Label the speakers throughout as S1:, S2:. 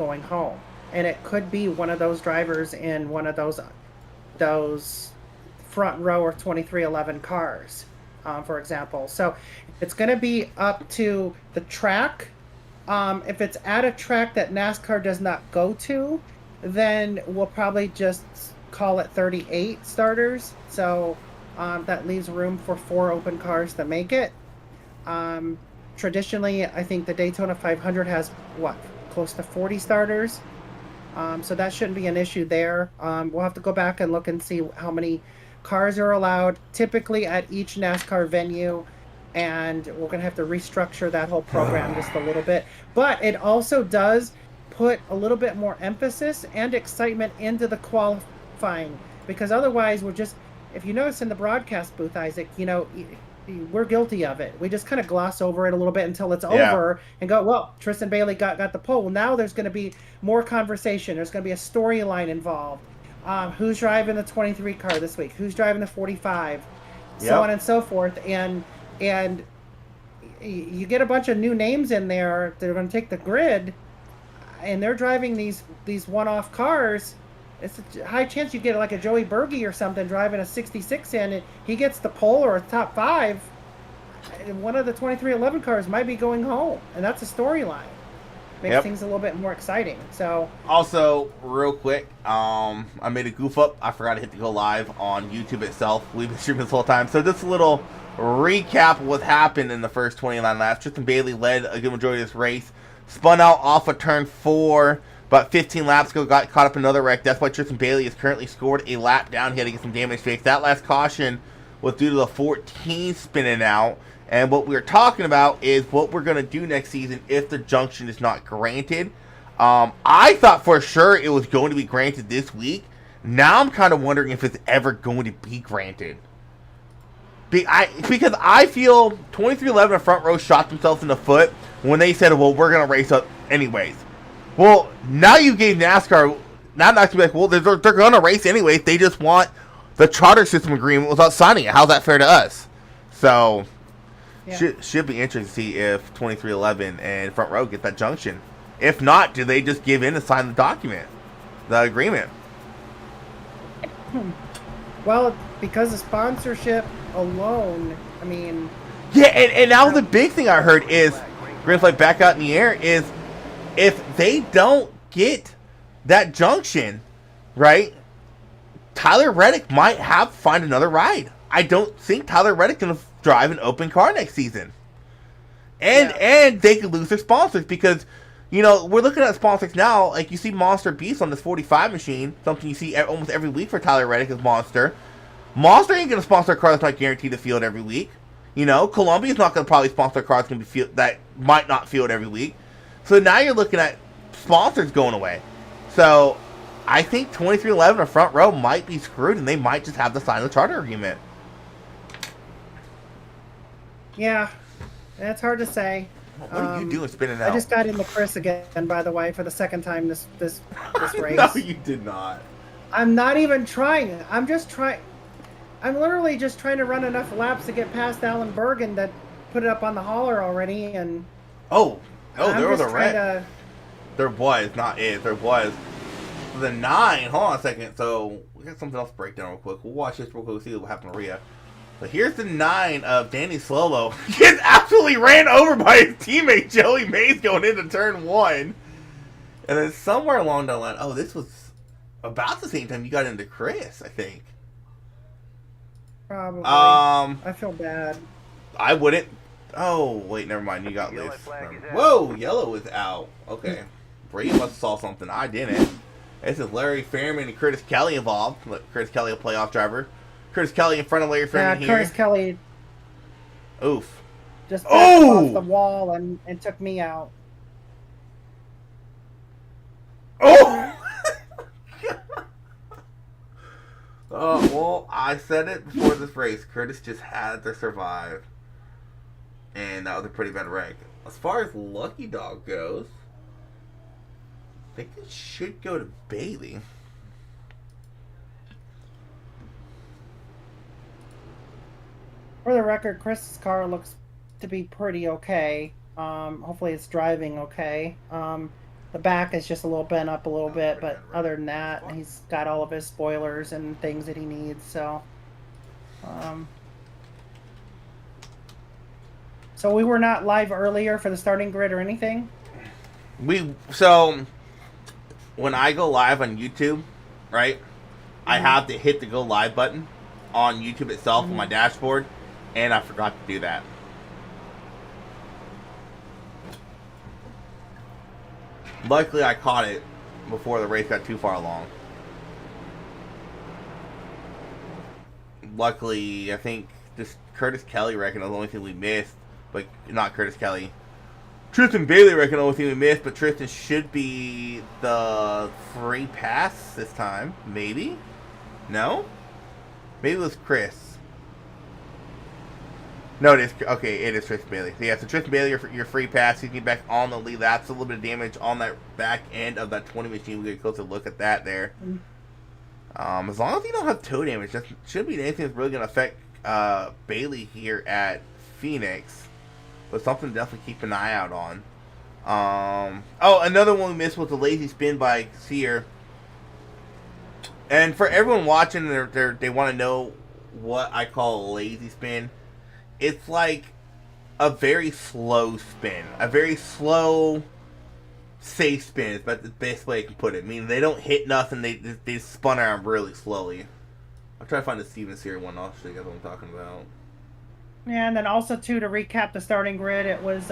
S1: going home. And it could be one of those drivers in one of those front row or 2311 cars, for example. So it's going to be up to the track. If it's at a track that NASCAR does not go to, then we'll probably just call it 38 starters. So that leaves room for 4 open cars to make it. Um, Traditionally, I think the Daytona 500 has what, close to 40 starters. So that shouldn't be an issue there. We'll have to go back and look and see how many cars are allowed typically at each NASCAR venue. And we're going to have to restructure that whole program just a little bit. But it also does put a little bit more emphasis and excitement into the qualifying. Because otherwise, we're just, if you notice in the broadcast booth, Isaac, we're guilty of it. We just kind of gloss over it a little bit until it's
S2: Yeah.
S1: over and go, well, Tristan Bailey got the pole. Well, now there's going to be more conversation. There's going to be a storyline involved. Who's driving the 23 car this week? Who's driving the 45? So on
S2: Yep.
S1: and so forth. And you get a bunch of new names in there that are going to take the grid, and they're driving these one-off cars. It's a high chance you get like a Joey Berge or something driving a 66 in, and he gets the pole or a top five. And one of the 2311 cars might be going home, and that's a storyline. Makes
S2: Yep.
S1: things a little bit more exciting. So
S2: Also, real quick, I made a goof up. I forgot to hit the go live on YouTube itself. We've been streaming this whole time. So just a little recap of what happened in the first 29 laps. Tristan Bailey led a good majority of this race. Spun out off of turn 4 about 15 laps ago. Got caught up in another wreck. That's why Tristan Bailey has currently scored a lap down. He had to get some damage fixed. That last caution was due to the 14 spinning out. And what we're talking about is what we're going to do next season if the junction is not granted. I thought for sure it was going to be granted this week. Now I'm kind of wondering if it's ever going to be granted. Because I feel 2311 and front row shot themselves in the foot when they said, well, we're going to race up anyways. Well, now you gave NASCAR, now NASCAR be like, well, they're going to race anyways. They just want the charter system agreement without signing it. How's that fair to us? So,
S1: yeah.
S2: should be interesting to see if 2311 and front row get that junction. If not, do they just give in and sign the document, the agreement?
S1: Well, because of sponsorship alone, I mean,
S2: Yeah, and now the big thing I heard is, green flag back out in the air, is if they don't get that junction, right, Tyler Reddick might have to find another ride. I don't think Tyler Reddick's going to drive an open car next season. And they could lose their sponsors because, we're looking at sponsors now. Like, you see Monster Beast on this 45 machine, something you see almost every week for Tyler Reddick is Monster. Monster ain't going to sponsor a car that's not guaranteed to field every week. Columbia's not going to probably sponsor a car that's going to be that might not field every week. So now you're looking at sponsors going away. So I think 2311 or front row might be screwed, and they might just have to sign the charter agreement.
S1: yeah, that's hard to say.
S2: What are you doing spinning out?
S1: I just got into Chris again, by the way, for the second time this race.
S2: No, you did not.
S1: I'm not even trying. I'm just trying. I'm literally just trying to run enough laps to get past Alan Bergen to put it up on the hauler already, and
S2: There was a wreck.
S1: to.
S2: There was, not it. There was. The 9, hold on a second. So, we got something else to break down real quick. We'll watch this real quick, see what happened to Rhea. But here's the 9 of Danny Slolo. He gets absolutely ran over by his teammate Joey Mays going into turn 1. And then somewhere along the line, this was about the same time you got into Chris, I think.
S1: Probably. I feel bad.
S2: I wouldn't. Oh, wait, never mind. You got Liz. Whoa, yellow is out. Okay. Brady must have saw something. I didn't. This is Larry Fairman and Curtis Kelly involved. Curtis Kelly, a playoff driver. Curtis Kelly in front of Larry Fairman here.
S1: Curtis Kelly
S2: Oof.
S1: just backed off the wall and took me out.
S2: Oh! Well, I said it before this race. Curtis just had to survive. And that was a pretty bad wreck. As far as Lucky Dog goes, I think it should go to Bailey.
S1: For the record, Chris's car looks to be pretty okay. Hopefully it's driving okay. The back is just a little bent up a little bit, but other than that, he's got all of his spoilers and things that he needs. Um, so we were not live earlier for the starting grid or anything.
S2: So when I go live on YouTube, right, I have to hit the go live button on YouTube itself on my dashboard, and I forgot to do that. Luckily, I caught it before the race got too far along. Luckily, I think just Curtis Kelly reckoned the only thing we missed, but not Curtis Kelly. Tristan Bailey reckoned the only thing we missed, but Tristan should be the free pass this time. Maybe? No? Maybe it was Chris. No, it is. Okay, it is Tristan Bailey. So, yeah, so Tristan Bailey, your free pass. You can get back on the lead. That's a little bit of damage on that back end of that 20 machine. We'll get a closer look at that there. As long as you don't have toe damage, that shouldn't be anything that's really going to affect Bailey here at Phoenix. But something to definitely keep an eye out on. Oh, another one we missed was the lazy spin by Sear. And for everyone watching, they want to know what I call a lazy spin. It's like a very slow spin. A very slow, safe spin is about the best way I can put it. I mean, they don't hit nothing. They spun around really slowly. I'll try to find the Steven Sear one. I'll show you guys what I'm talking about.
S1: Yeah, and then also, too, to recap the starting grid, it was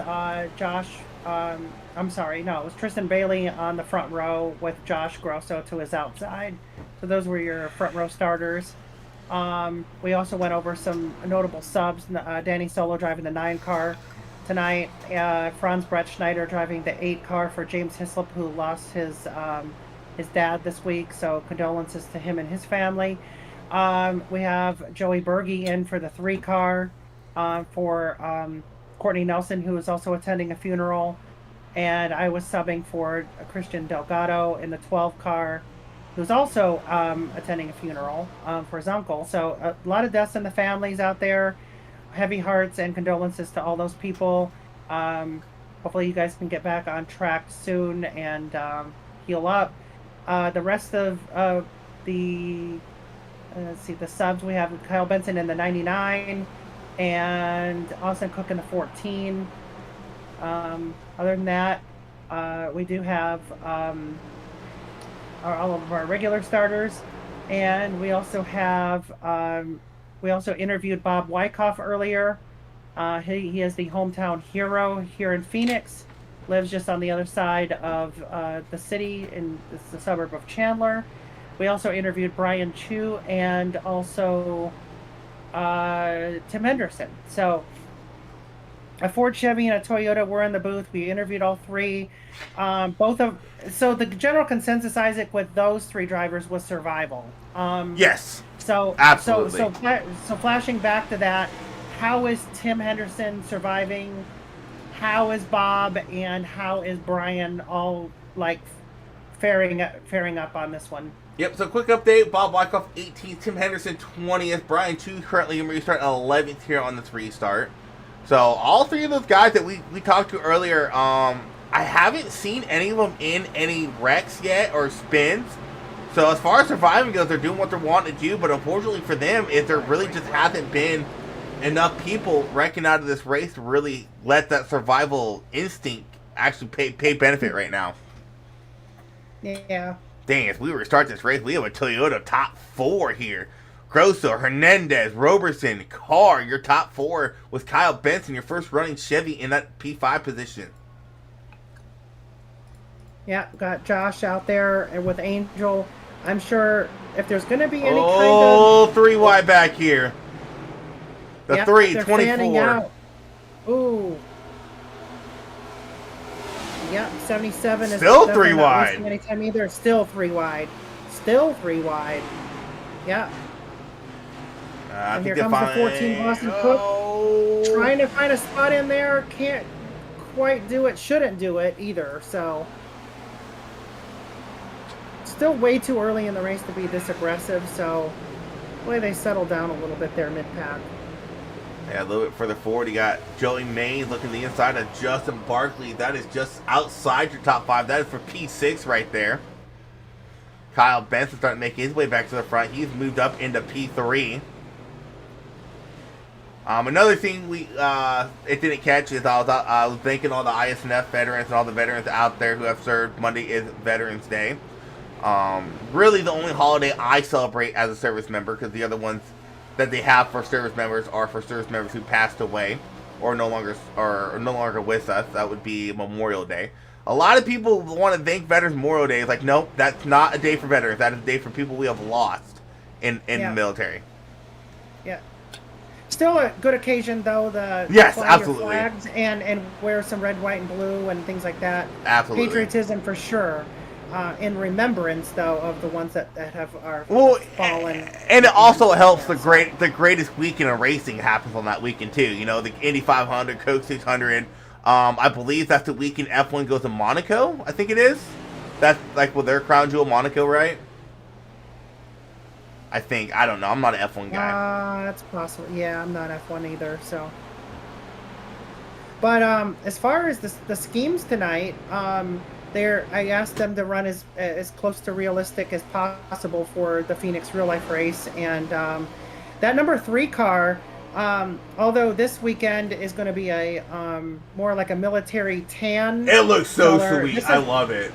S1: Josh... I'm sorry, no, it was Tristan Bailey on the front row with Josh Grosso to his outside. So those were your front row starters. We also went over some notable subs. Danny Solo driving the 9 car tonight. Franz Brett Schneider driving the 8 car for James Hislop, who lost his dad this week. So condolences to him and his family. We have Joey Berge in for the 3 car for Courtney Nelson, who is also attending a funeral. And I was subbing for Christian Delgado in the 12 car, who's also attending a funeral for his uncle. So a lot of deaths in the families out there. Heavy hearts and condolences to all those people. Hopefully you guys can get back on track soon and heal up. The rest of the subs, we have Kyle Benson in the 99 and Austin Cook in the 14. Other than that, we do have all of our regular starters, and we also have we also interviewed Bob Wyckoff earlier. He is the hometown hero here in Phoenix, lives just on the other side of the city in the suburb of Chandler. We also interviewed Brian Chu and also Tim Henderson. So a Ford, Chevy, and a Toyota were in the booth. We interviewed all 3. So the general consensus, Isaac, with those 3 drivers was survival.
S2: Yes.
S1: So
S2: absolutely.
S1: So flashing back to that, how is Tim Henderson surviving? How is Bob and how is Brian all like faring up on this one?
S2: Yep, so quick update. Bob Wyckoff 18th, Tim Henderson 20th, Brian Chu currently going to restart 11th here on this restart. So all 3 of those guys that we talked to earlier, I haven't seen any of them in any wrecks yet or spins. So as far as surviving goes, they're doing what they're wanting to do, but unfortunately for them, there really just hasn't been enough people wrecking out of this race to really let that survival instinct actually pay benefit right now.
S1: Yeah.
S2: Dang, if we restart this race, we have a Toyota top 4 here. Grosso, Hernandez, Roberson, Carr, your top 4 with Kyle Benson, your first running Chevy in that P5 position.
S1: Yeah, got Josh out there and with Angel. I'm sure if there's going to be any kind of...
S2: 3 wide back here. The 3, 24.
S1: Ooh. Yep, 77 is
S2: still 3 wide.
S1: Anytime either. Still 3 wide. Still 3 wide. Yeah. And here comes the 14 Boston Cook. Trying to find a spot in there. Can't quite do it. Shouldn't do it either. So still way too early in the race to be this aggressive. So hopefully they settle down a little bit there mid-pack.
S2: Yeah, a little bit further forward, you got Joey Mays looking the inside of Justin Barkley. That is just outside your top 5. That is for P6 right there. Kyle Benson starting to make his way back to the front. He's moved up into P3. Another thing it didn't catch is I was thanking all the Isnf veterans and all the veterans out there who have served. Monday is Veterans Day. Really the only holiday I celebrate as a service member, because the other ones that they have for service members are for service members who passed away or no longer with us. That would be Memorial Day. A lot of people want to thank Veterans Memorial Day. It's like, nope, that's not a day for veterans. That is a day for people we have lost in the military.
S1: Yeah. Still a good occasion, though.
S2: Yes,
S1: fly
S2: absolutely.
S1: Your flags and wear some red, white, and blue and things like that.
S2: Absolutely.
S1: Patriotism for sure. In remembrance, though, of the ones that have fallen.
S2: And it also helps the greatest weekend of racing happens on that weekend too. You know, the Indy 500, Coke 600. I believe that's the weekend F1 goes to Monaco. I think it is. That's like with their crown jewel, Monaco, right? I think. I don't know. I'm not an F1 guy.
S1: That's possible. Yeah, I'm not F1 either. So, but as far as the schemes tonight, I asked them to run as close to realistic as possible for the Phoenix real life race, and that number 3 car, although this weekend is going to be a more like a military tan.
S2: It looks so
S1: color.
S2: sweet. I love it.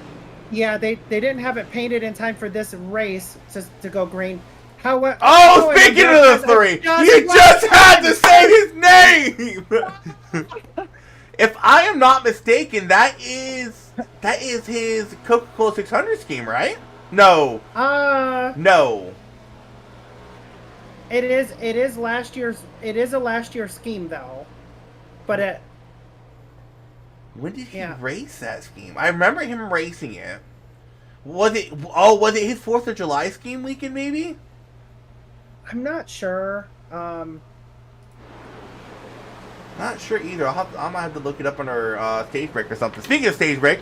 S1: Yeah, they didn't have it painted in time for this race to go green.
S2: Speaking of the 3, you just had to say his name. If I am not mistaken, that is his Coca-Cola 600 scheme, right? No. No.
S1: It is last year's. It is a last year scheme though, but
S2: when did he race that scheme? I remember him racing it. Was it his 4th of July scheme weekend? Maybe.
S1: I'm not sure.
S2: Not sure either. I might have to look it up on our stage break or something. Speaking of stage break,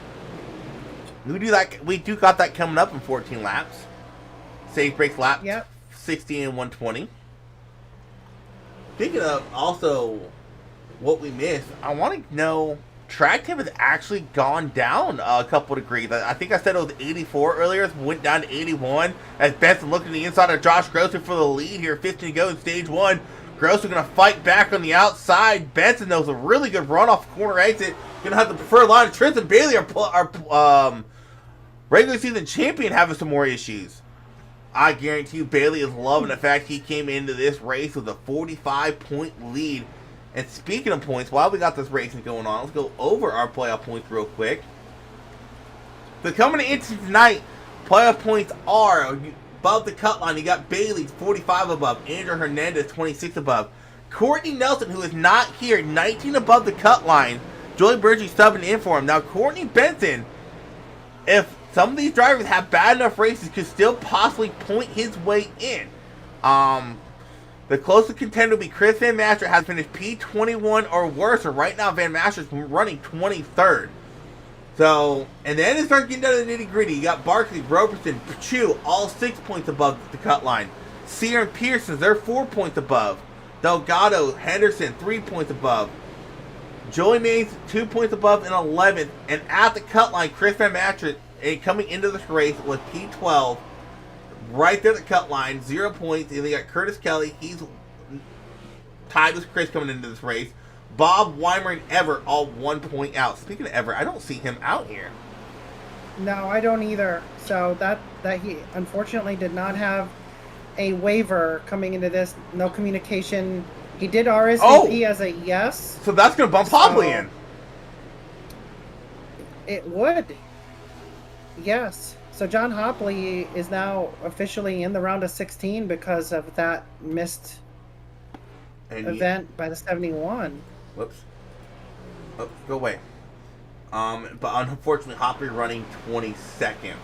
S2: we do got that coming up in 14 laps. Stage break lap 60 and 120. Speaking of also what we missed, I want to know, track temp has actually gone down a couple degrees. I think I said it was 84 earlier. It went down to 81 as Benson looking the inside of Josh Grosser for the lead here. 15 to go in stage 1. Grosser going to fight back on the outside. Benson knows a really good run off corner exit. Going to have the preferred line. Tristan Bailey, our regular season champion, having some more issues. I guarantee you Bailey is loving the fact he came into this race with a 45-point lead. And speaking of points, while we got this racing going on, let's go over our playoff points real quick. So coming into tonight, playoff points are above the cut line. You got Bailey, 45 above. Andrew Hernandez, 26 above. Courtney Nelson, who is not here, 19 above the cut line. Joey Burgee subbing in for him. Now, Courtney Benson, if some of these drivers have bad enough races, could still possibly point his way in. The closest contender will be Chris Van Master, has finished P21 or worse. So right now, Van Master's running 23rd. So, and then it starts getting down to the nitty gritty. You got Barkley, Robertson, Pachu, all 6 points above the cut line. Sear and Pearson, they're 4 points above. Delgado, Henderson, 3 points above. Joey Mays, 2 points above in 11th. And at the cut line, Chris Van Master, coming into this race with P12. Right there at the cut line, 0 points. And they got Curtis Kelly. He's tied with Chris coming into this race. Bob, Weimer, and Everett all 1 point out. Speaking of Everett, I don't see him out here.
S1: No, I don't either. So that he unfortunately did not have a waiver coming into this. No communication. He did RSVP as a yes.
S2: So that's going to bump Hopley in.
S1: It would. Yes. So John Hopley is now officially in the round of 16 because of that missed event by the 71.
S2: Whoops. Oh, go away. But unfortunately, Hopley running 22nd.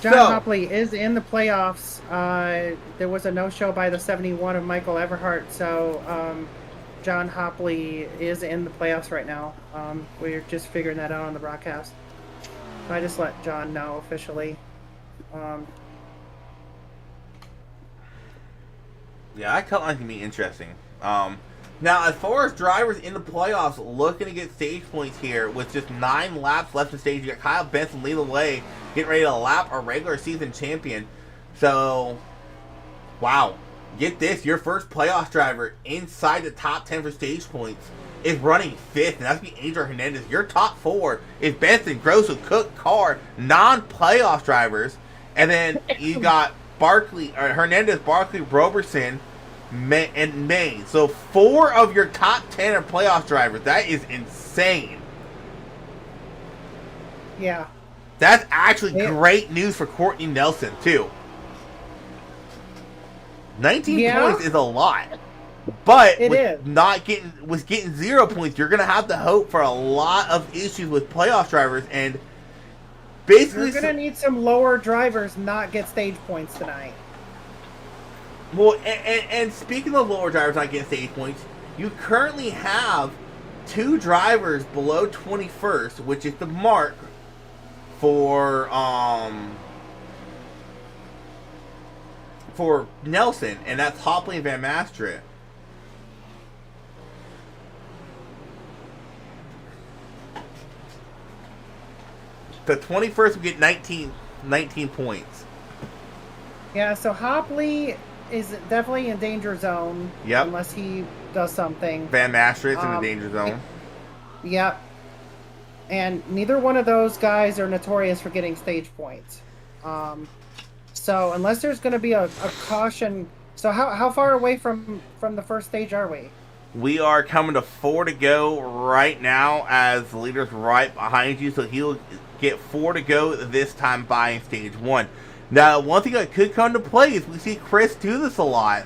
S1: John Hopley is in the playoffs. There was a no-show by the 71 of Michael Everhart, so John Hopley is in the playoffs right now. We're just figuring that out on the broadcast. So I just let John know officially.
S2: Yeah, that cut line can be interesting. Now, as far as drivers in the playoffs looking to get stage points here, with just 9 laps left in stage, you got Kyle Benson leading the way, getting ready to lap a regular season champion. So, wow. Get this, your first playoff driver inside the top 10 for stage points is running 5th, and that's be Angel Hernandez. Your top 4 is Benson, Grosso, Cook, Carr, non-playoff drivers. And then you got Hernandez, Barkley, Roberson, and May. So 4 of your top 10 are playoff drivers. That is insane.
S1: Yeah.
S2: That's actually great news for Courtney Nelson, too. 19 points is a lot. But getting 0 points, you're going to have to hope for a lot of issues with playoff drivers. And basically,
S1: you're going to need some lower drivers not get stage points tonight.
S2: Well, and speaking of lower drivers not getting stage points, you currently have 2 drivers below 21st, which is the mark for Nelson, and that's Hopley and Van Masteren. The 21st will get 19 points.
S1: Yeah, so Hopley is definitely in danger zone.
S2: Yep.
S1: Unless he does something.
S2: Van Masterit's in the danger zone.
S1: Yep. And neither one of those guys are notorious for getting stage points. So unless there's going to be a caution. So how far away from the first stage are we?
S2: We are coming to 4 to go right now as the leader's right behind you. So he'll get 4 to go this time by stage 1. Now, one thing that could come to play is we see Chris do this a lot.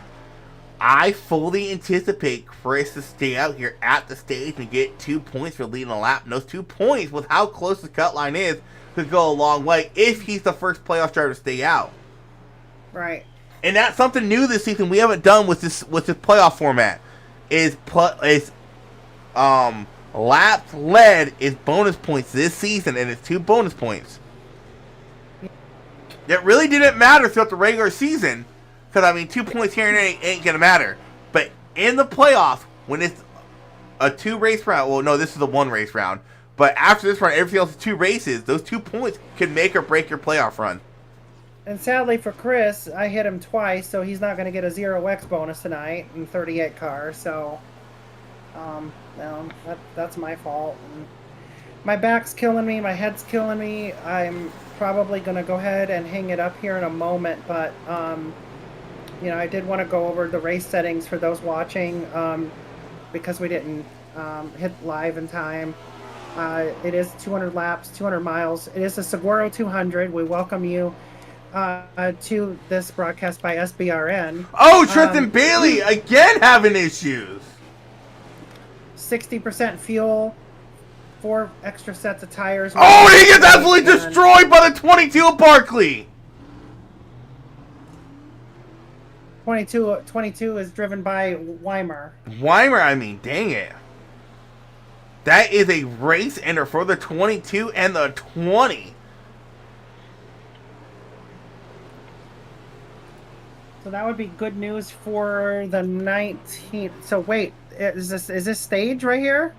S2: I fully anticipate Chris to stay out here at the stage and get 2 points for leading a lap. And those 2 points, with how close the cut line is, could go a long way if he's the first playoff driver to stay out.
S1: Right.
S2: And that's something new this season we haven't done with this playoff format. Laps led is bonus points this season, and it's 2 bonus points. It really didn't matter throughout the regular season, because 2 points here and there ain't gonna matter. But in the playoffs, when it's a 2 race round, well, no, this is a 1 race round. But after this round, everything else is 2 races. Those 2 points could make or break your playoff run.
S1: And sadly for Chris, I hit him twice, so he's not going to get a 0x bonus tonight in 38 cars. So, that's my fault. And my back's killing me. My head's killing me. I'm probably going to go ahead and hang it up here in a moment. But, I did want to go over the race settings for those watching because we didn't hit live in time. It is 200 laps, 200 miles. It is a Saguaro 200. We welcome you to this broadcast by SBRN.
S2: Oh, Tristan Bailey again having issues.
S1: 60% fuel, 4 extra sets of tires.
S2: Oh, he gets absolutely destroyed by the 22 of Barkley.
S1: 22 is driven by Weimer.
S2: Dang it. That is a race ender for the 22 and the 20.
S1: So that would be good news for the 19th. So wait, is this stage right here?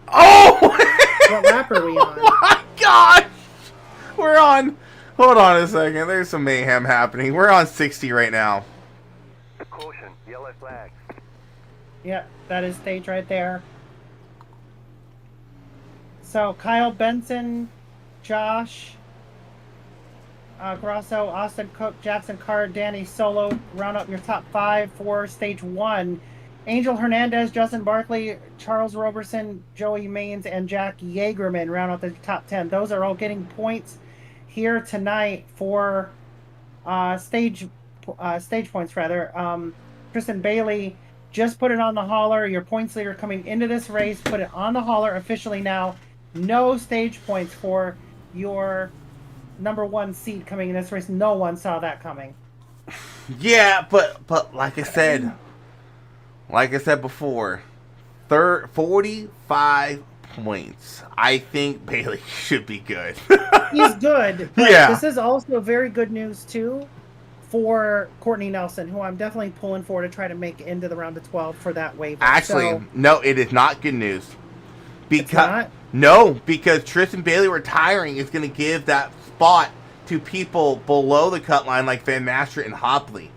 S2: Oh!
S1: What lap are we on?
S2: Oh my gosh! We're on... Hold on a second. There's some mayhem happening. We're on 60 right now.
S3: Caution, yellow flag.
S1: Yep, that is stage right there. So Kyle Benson, Josh... Grosso, Austin Cook, Jackson Carr, Danny Solo round up your top 5 for stage 1. Angel Hernandez, Justin Barkley, Charles Roberson, Joey Maines, and Jack Yeagerman round out the top 10. Those are all getting points here tonight for stage points, rather. Tristan Bailey just put it on the hauler. Your points leader coming into this race, put it on the hauler officially now. No stage points for your number 1 seed coming in this race. No one saw that coming.
S2: Yeah, but like I said before, 45 points. I think Bailey should be good.
S1: He's good. But
S2: yeah.
S1: This is also very good news too for Courtney Nelson, who I'm definitely pulling for to try to make it into the round of 12 for that waiver.
S2: Actually,
S1: So,
S2: no, it is not good news.
S1: it's not?
S2: No, because Tristan Bailey retiring is going to give that spot to people below the cut line like Van Master and Hopley.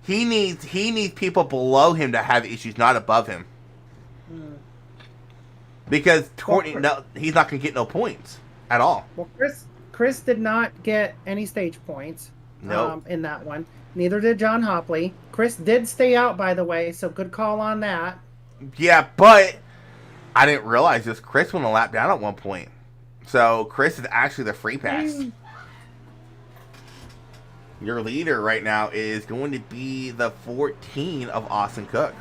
S2: He needs people below him to have issues, not above him. Because Courtney, no, he's not going to get no points at all.
S1: Well, Chris did not get any stage points in that one. Neither did John Hopley. Chris did stay out, by the way, so good call on that.
S2: Yeah, but I didn't realize this. Chris went a lap down at one point. So Chris is actually the free pass. Your leader right now is going to be the 14 of Austin Cook.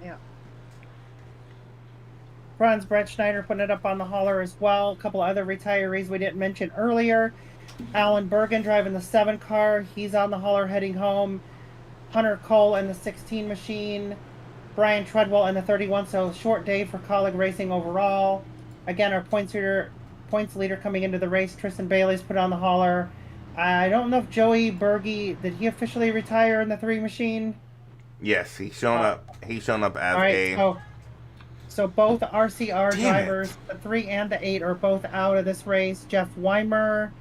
S1: Yeah. Franz Brett Schneider putting it up on the hauler as well. A couple other retirees we didn't mention earlier. Alan Bergen driving the 7 car. He's on the hauler heading home. Hunter Cole in the 16 machine. Brian Treadwell in the 31. So short day for Colleague Racing overall. Again, our points leader coming into the race. Tristan Bailey's put on the hauler. I don't know if Joey Berge, did he officially retire in the 3 machine?
S2: Yes, he's shown up. He's shown up as
S1: All right, so both RCR drivers,
S2: it.
S1: the 3 and the 8, are both out of this race. Jeff Weimer,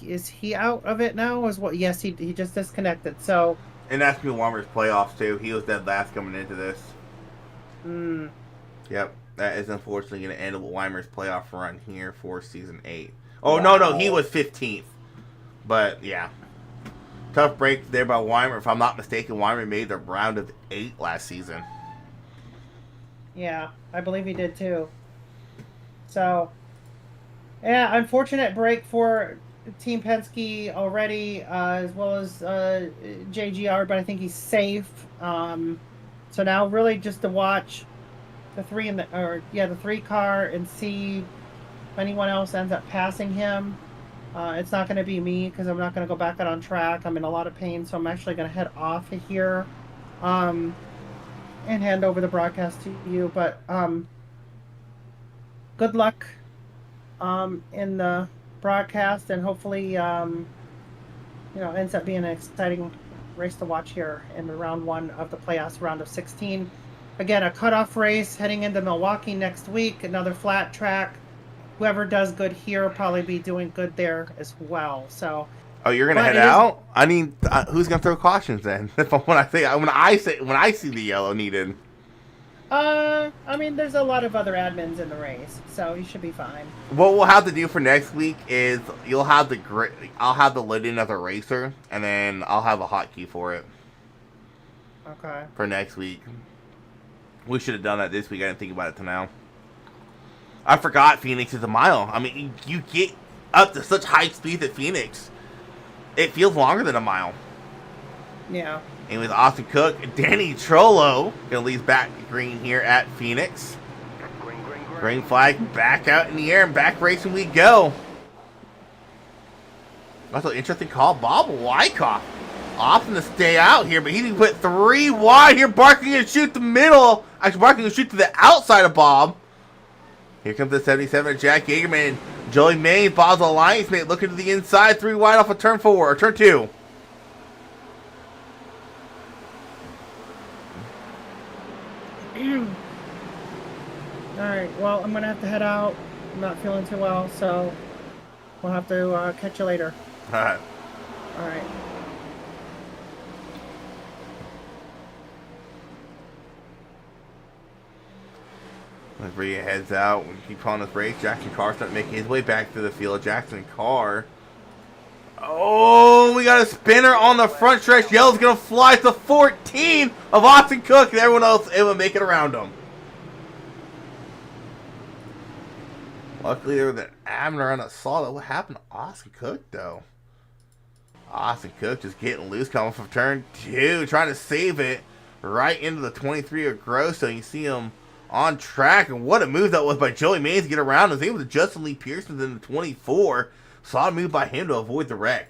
S1: is he out of it now? Yes, he just disconnected. So.
S2: And that's been Weimer's playoffs too. He was dead last coming into this. Yep, that is unfortunately going to end with Weimer's playoff run here for season 8. Oh wow. No, he was 15th. But yeah. Tough break there by Weimer. If I'm not mistaken, Weimer made the round of 8 last season.
S1: Yeah, I believe he did too. So, yeah, unfortunate break for Team Penske already, as well as JGR, but I think he's safe. So now really just to watch the 3 car and see if anyone else ends up passing him. It's not going to be me because I'm not going to go back out on track. I'm in a lot of pain, so I'm actually going to head off of here and hand over the broadcast to you. But good luck in the broadcast, and hopefully ends up being an exciting race to watch here in the round 1 of the playoffs, round of 16. Again, a cutoff race heading into Milwaukee next week, another flat track. Whoever does good here will probably be doing good there as well. So.
S2: Oh, you're gonna head out? I mean, who's gonna throw cautions then? when I see the yellow needed.
S1: I mean, there's a lot of other admins in the race, so you should be fine.
S2: What we'll have to do for next week is I'll have the lid in as a racer, and then I'll have a hotkey for it.
S1: Okay.
S2: For next week. We should have done that this week. I didn't think about it till now. I forgot Phoenix is a mile. I mean, you get up to such high speed at Phoenix, it feels longer than a mile.
S1: Yeah.
S2: And with Austin Cook, Danny Trollo gonna leave back green here at Phoenix. Green flag back out in the air, and back racing we go. That's an interesting call. Bob Wyckoff opting to stay out here, but he put 3 wide here, barking and shoot the middle. Actually, barking and shoot to the outside of Bob. Here comes the 77 of Jack Yeagerman. Joey Mays, Bob's alliance mate, looking to the inside. 3 wide off of turn 4, or turn 2.
S1: Alright, well, I'm going to have to head out. I'm not feeling too well, so we'll have to catch you later.
S2: Alright.
S1: Alright.
S2: As Rhea heads out, we keep on this race. Jackson Carr starting making his way back through the field. Jackson Carr. Oh, we got a spinner on the front stretch. Yellow's going to fly to 14 of Austin Cook, and everyone else able to make it around him. Luckily, there was an Abner on a solid. What happened to Austin Cook, though? Austin Cook just getting loose coming from turn 2, trying to save it right into the 23 of Gross. So you see him on track, and what a move that was by Joey Mays to get around. Was able to Justin Lee Pearson in the 24. Solid move by him to avoid the wreck.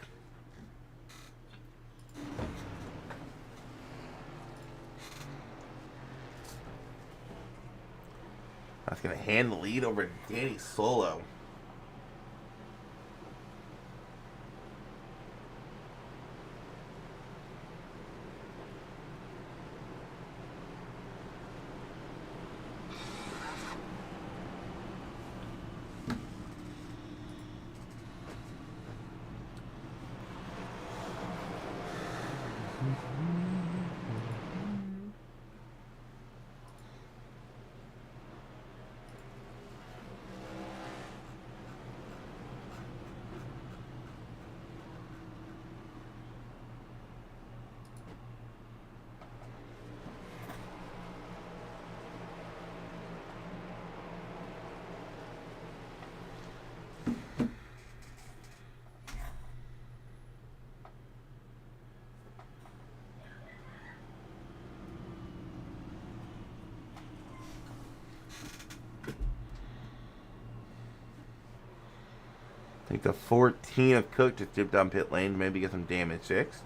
S2: going to hand the lead over to Danny Solo. I think the 14 of Cook just dipped down pit lane to maybe get some damage fixed.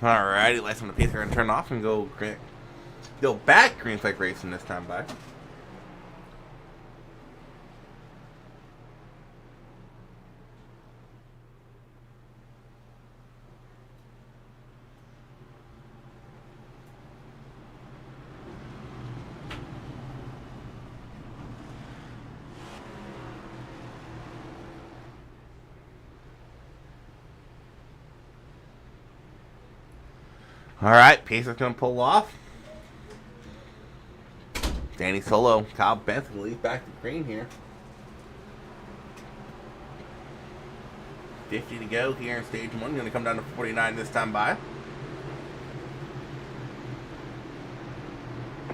S2: Alrighty, lights on the piece are going to turn off and go back green flag racing this time by. Alright, Pacer's going to pull off. Danny Solo, Kyle Benson leads back to green here. 50 to go here in stage 1. Going to come down to 49 this time by.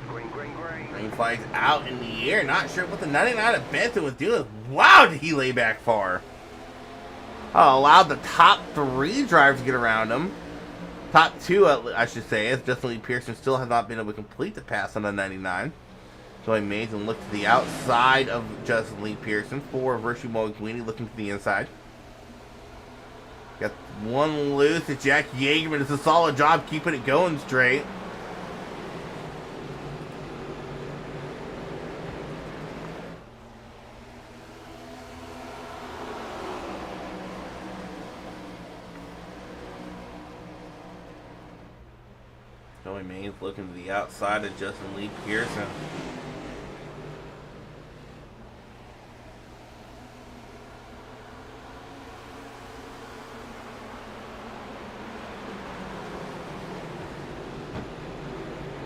S3: Green, green, green.
S2: Green flag's out in the air. Not sure what the 99 of Benson was doing. Wow, did he lay back far. Allowed the top 3 drivers to get around him. Top 2, I should say, as Justin Lee Pearson still has not been able to complete the pass on the 99. Joey Mason looked to the outside of Justin Lee Pearson for Virtue Moguini looking to the inside. Got one loose to Jack Yeagerman. Does a solid job keeping it going straight. Joey Mays looking to the outside of Justin Lee Pearson.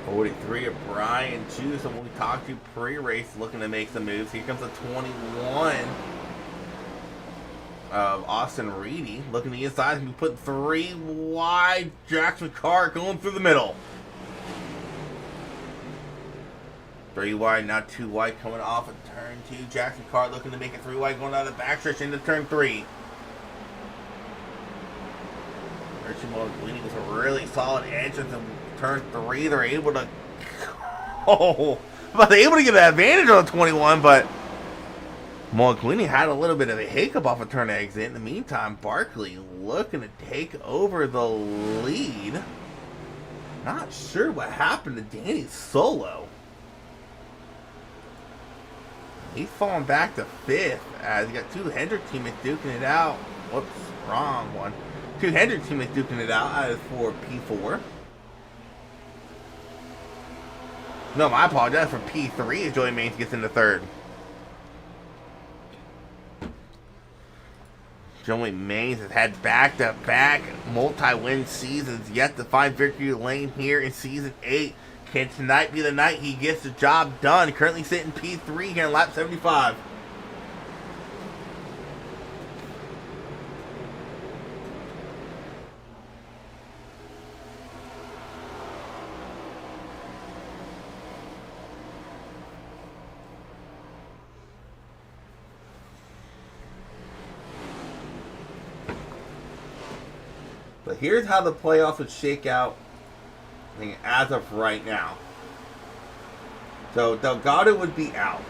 S2: '43 of Brian Chu, someone we talked to pre-race, looking to make some moves. Here comes a 21 of Austin Reedy, looking to the inside, and we put 3 wide. Jackson Carr going through the middle. 3 wide, now 2 wide coming off of turn 2. Jackson Carr looking to make it 3 wide, going out of the backstretch into turn 3. Richie Montgomery was a really solid entrance in turn 3. They're able to, but they're able to get an advantage on 21, but Montgomery had a little bit of a hiccup off a turn exit. In the meantime, Barkley looking to take over the lead. Not sure what happened to Danny Solo. He's falling back to 5th as you got 2 Hendrick teammates duking it out. Whoops, wrong one. 2 Hendrick teammates duking it out as for P4. No, I apologize, for P3 as Joey Maines gets into 3rd. Joey Maines has had back-to-back multi-win seasons, yet to find victory lane here in Season 8. Can tonight be the night he gets the job done? Currently sitting P3 here in lap 75. But here's how the playoffs would shake out as of right now. So Delgado would be out.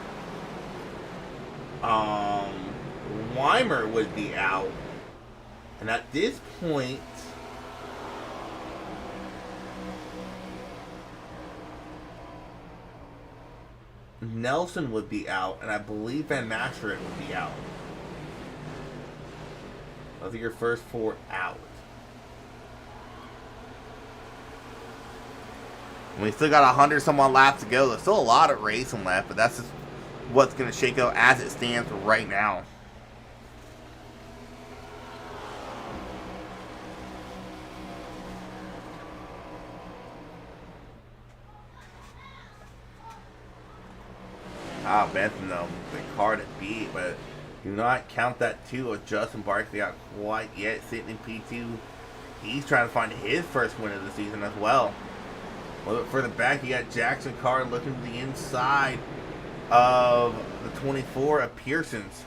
S2: Weimer would be out. And at this point, Nelson would be out, and I believe Van Masteren would be out. Those are your first 4 out. We still got 100 some odd laps to go. There's still a lot of racing left, but that's just what's going to shake out as it stands right now. Ah, Benson though, the car to beat, but do not count that 2 of Justin Barkley out quite yet, sitting in P2. He's trying to find his first win of the season as well. A little bit further back, you got Jackson Carr looking to the inside of the 24 of Pearson's.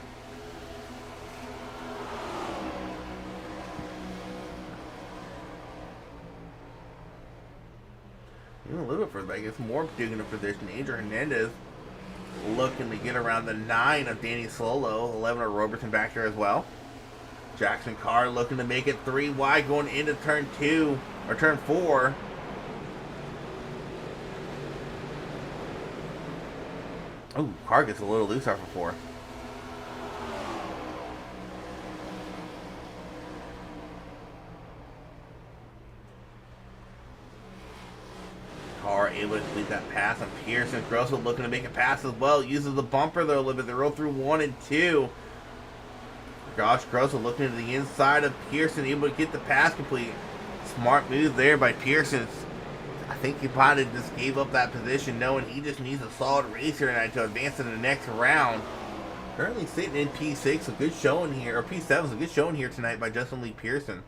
S2: Even a little bit further back, it's more digging a position. Adrian Hernandez looking to get around the 9 of Danny Solo, 11 of Robertson back there as well. Jackson Carr looking to make it 3 wide going into turn 2 or turn 4. Oh, car gets a little loose off of 4. Carr able to complete that pass on Pearson. Grosso looking to make a pass as well. Uses the bumper though a little bit. They roll through 1 and 2. Josh Grosso looking to the inside of Pearson, able to get the pass complete. Smart move there by Pearson. I think he probably just gave up that position knowing he just needs a solid racer tonight to advance in the next round. Currently sitting in P6, a good showing here, or P7, a good showing here tonight by Justin Lee Pearson.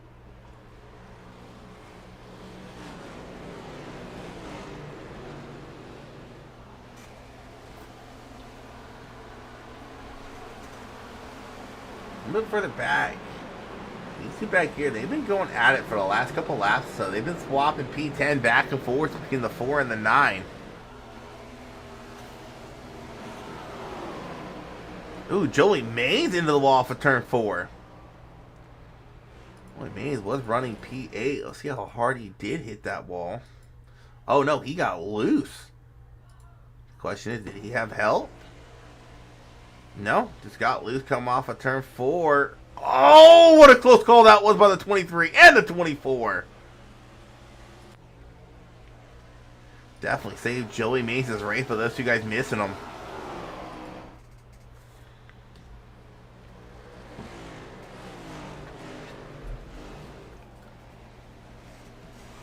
S2: A little further back. These 2 back here, they've been going at it for the last couple laps, so they've been swapping P10 back and forth between the 4 and the 9. Ooh, Joey Mays into the wall for turn 4. Joey Mays was running P8. Let's see how hard he did hit that wall. Oh no, he got loose. Question is, did he have help? No, just got loose coming off of turn 4. Oh, what a close call that was by the 23 and the 24. Definitely saved Joey Mays' race, but those 2 guys missing him.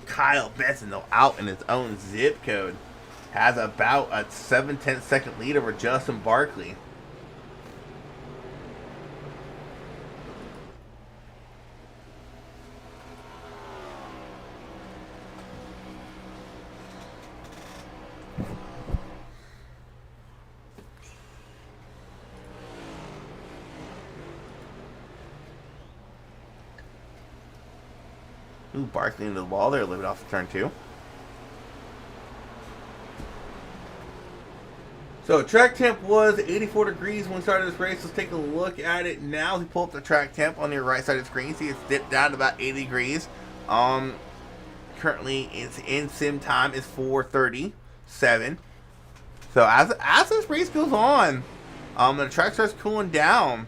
S2: Kyle Benson, though, out in his own zip code, has about a 7/10 second lead over Justin Barkley. Barkley into the wall there, a little bit off the turn 2. So track temp was 84 degrees when we started this race. Let's take a look at it now. We pull up the track temp on your right side of the screen. See, it's dipped down to about 80 degrees. Currently, its in sim time is 4:37. So as this race goes on, the track starts cooling down.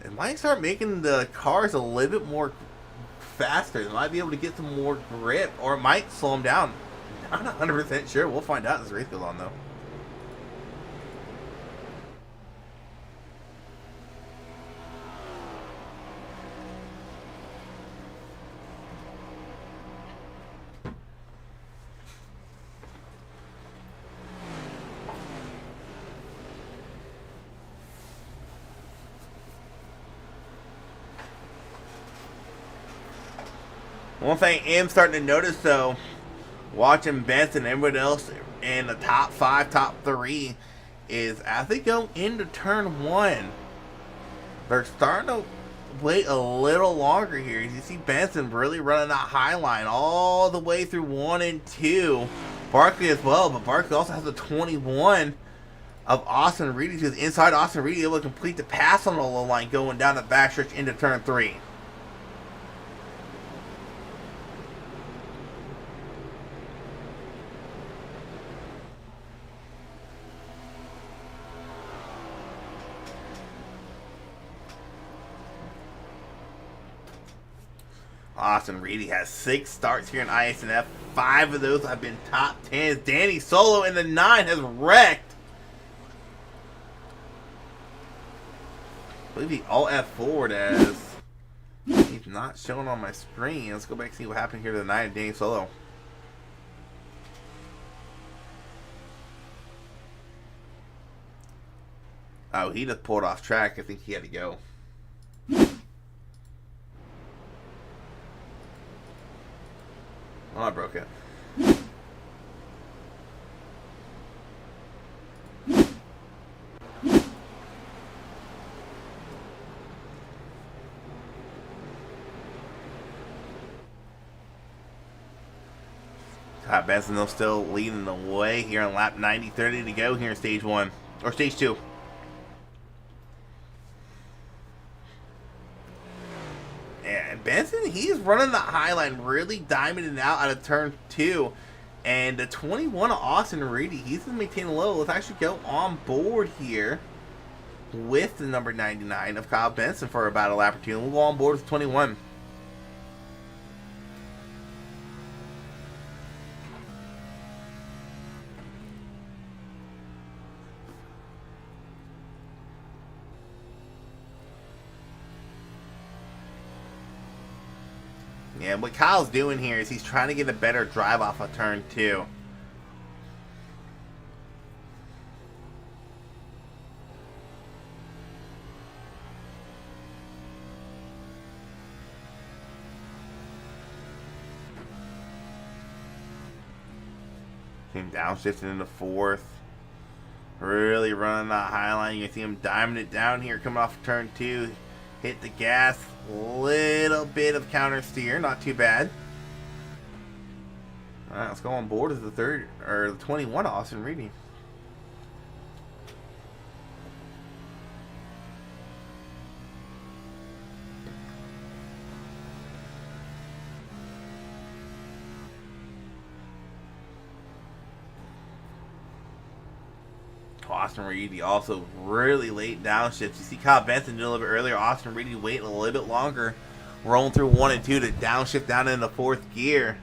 S2: It might start making the cars a little bit more faster. They might be able to get some more grip, or it might slow them down. I'm not 100% sure. We'll find out as the race goes on, though. One thing I'm starting to notice, though, watching Benson and everybody else in the top 5, top 3, is as they go into turn 1, they're starting to wait a little longer here. As you see Benson really running that high line all the way through 1 and 2. Barkley as well, but Barkley also has a 21 of Austin Reedy, who's inside Austin Reedy, able to complete the pass on the low line going down the backstretch into turn 3. Austin Reedy has 6 starts here in Isnf. 5 of those have been top 10s. Danny Solo in the 9 has wrecked. I believe he alt F4'd as he's not showing on my screen. Let's go back and see what happened here to the 9 of Danny Solo. Oh, he just pulled off track. I think he had to go. Oh, I broke it. Scott Benson still leading the way here on lap 90, 30 to go here in stage 1 or stage 2. Benson, he's running the high line, really diamonding out of turn 2. And the 21 of Austin Reedy, he's going to maintain low. Let's actually go on board here with the number 99 of Kyle Benson for about a lap or 2. And we'll go on board with 21. Yeah, what Kyle's doing here is he's trying to get a better drive off of turn 2. Came downshifting into 4th. Really running that high line. You can see him diamond it down here coming off of turn 2. Hit the gas. Little bit of counter steer, not too bad. All right, let's go on board with the 21 Austin Reedy. Austin Reedy also really late downshifts. You see Kyle Benson did a little bit earlier. Austin Reedy waiting a little bit longer, rolling through 1 and 2 to downshift down into 4th gear.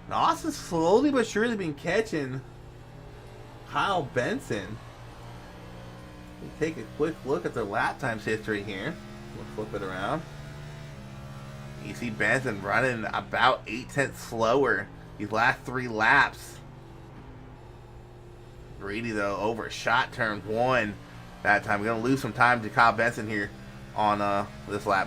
S2: And Austin's slowly but surely been catching Kyle Benson. We take a quick look at their lap times history here. We'll flip it around. You see Benson running about 8 tenths slower these last 3 laps. Reedy, though, overshot turn 1 that time. We're going to lose some time to Kyle Benson here on this lap.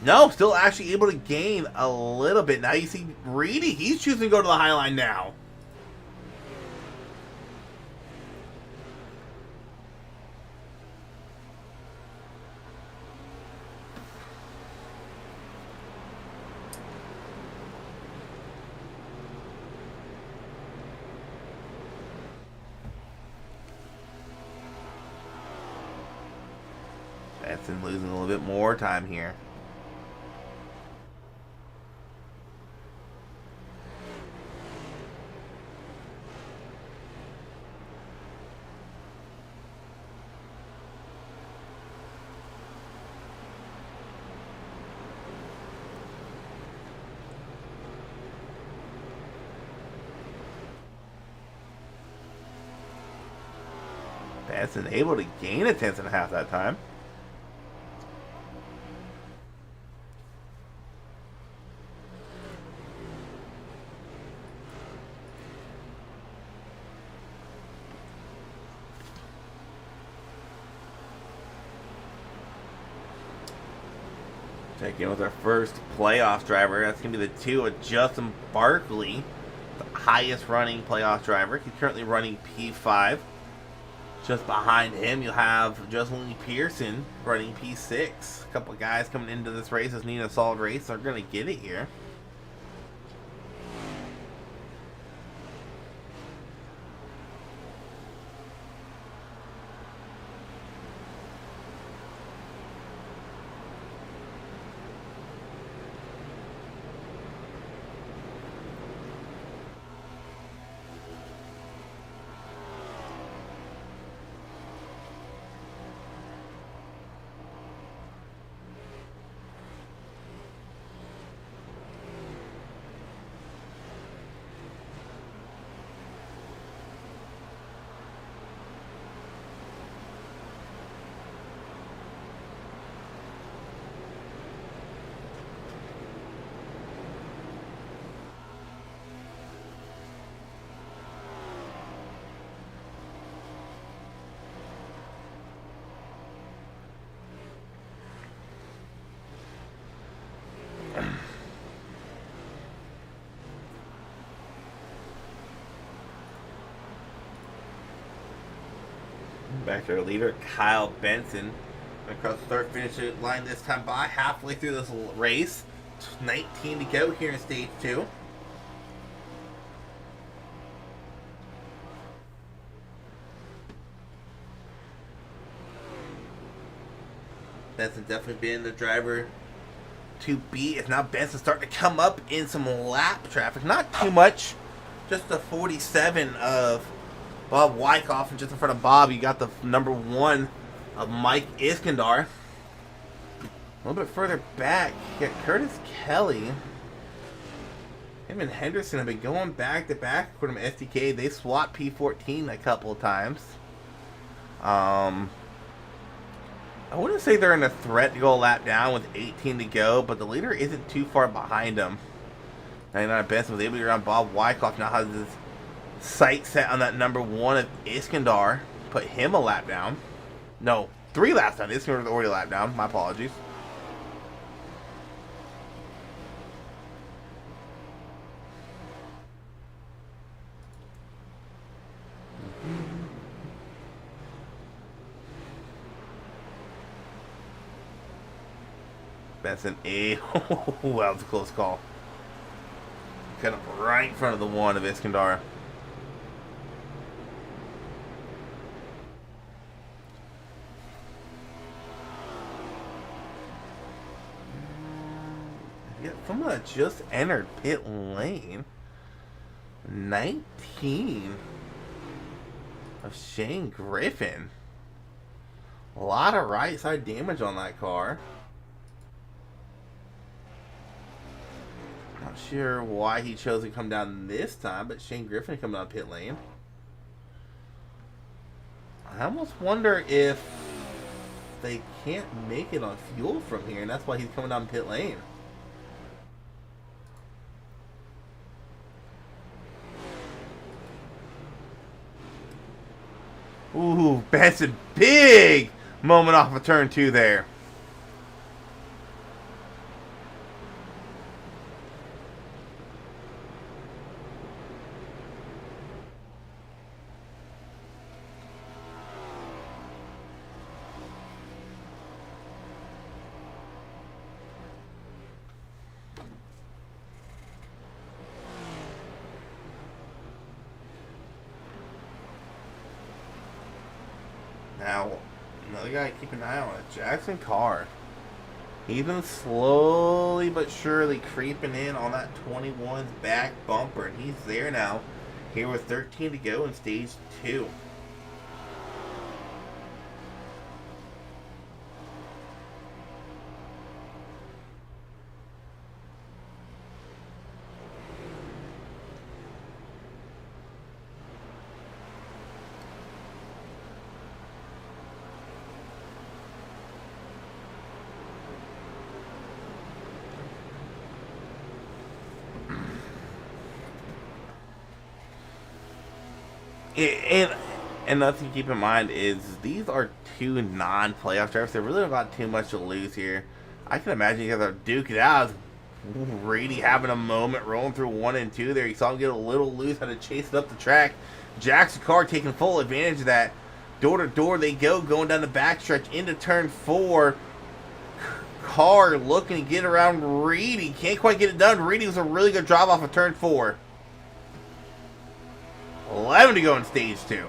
S2: No, still actually able to gain a little bit. Now you see Reedy, he's choosing to go to the high line now. Benson losing a little bit more time here. Benson able to gain a 10.5 that time. Checking in with our first playoff driver. That's going to be the 2 of Justin Barkley, the highest running playoff driver. He's currently running P5. Just behind him, you'll have Jocelyn Pearson running P6. A couple guys coming into this race that's needing a solid race. They're going to get it here. Back to our leader, Kyle Benson. Across the start finish line this time by halfway through this race. 19 to go here in stage 2. Benson definitely been the driver to beat. If now Benson starting to come up in some lap traffic. Not too much. Just a 47 of Bob Wyckoff, and just in front of Bob, you got the number 1 of Mike Iskandar. A little bit further back, you got Curtis Kelly. Him and Henderson have been going back to back. According to SDK, they swapped P14 a couple of times. I wouldn't say they're in a threat to go a lap down with 18 to go, but the leader isn't too far behind them. 99 Benson was able to get around Bob Wyckoff. Now has his sight set on that number 1 of Iskandar. Put him a lap down. No, 3 laps down. Iskandar was already a lap down. My apologies. Benson A. Wow, that was a close call. Got up right in front of the 1 of Iskandar. Yeah, someone that just entered pit lane. 19 of Shane Griffin. A lot of right side damage on that car. Not sure why he chose to come down this time, but Shane Griffin coming out pit lane. I almost wonder if they can't make it on fuel from here, and that's why he's coming down pit lane. Ooh, that's a big moment off of turn 2 there. Now, another guy to keep an eye on is Jackson Carr. He's been slowly but surely creeping in on that 21's back bumper, and he's there now. Here with 13 to go in stage 2. And another thing to keep in mind is these are two non-playoff drivers. They really don't got too much to lose here. I can imagine you guys are duke it out. Reedy having a moment rolling through 1 and 2 there. You saw him get a little loose, had to chase it up the track. Jackson Carr taking full advantage of that. Door to door they go, going down the backstretch into turn 4. Carr looking to get around Reedy. Can't quite get it done. Reedy was a really good drive off of turn 4. 11 to go in stage 2.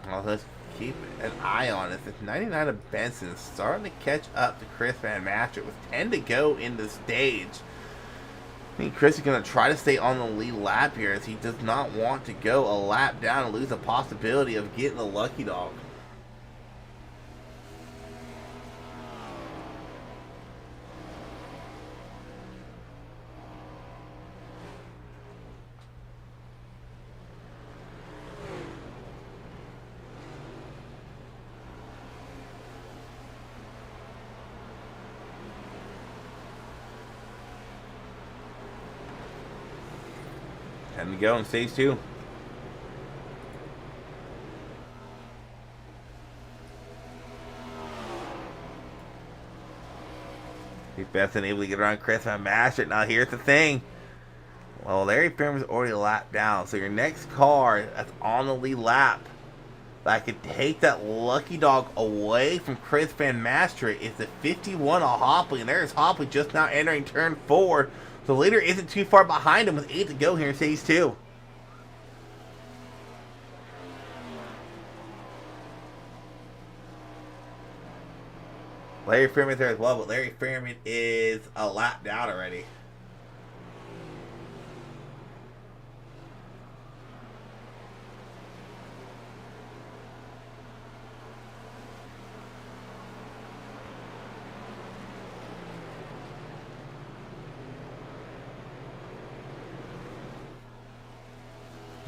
S2: Well, let's keep an eye on it. It's 99 of Benson starting to catch up to Chris Van Master with 10 to go in the stage. I think Chris is going to try to stay on the lead lap here as he does not want to go a lap down and lose the possibility of getting the lucky dog. Time to go in stage 2. He's best able to get around Chris Van Master. Now here's the thing. Well, Larry Fairman's already lapped down. So your next car that's on the lead lap that could take that lucky dog away from Chris Van Master is the 51 of Hopley. And there's Hopley just now entering turn 4. The leader isn't too far behind him with 8 to go here in stage 2. Larry Fairman's there as well, but Larry Fairman is a lap down already.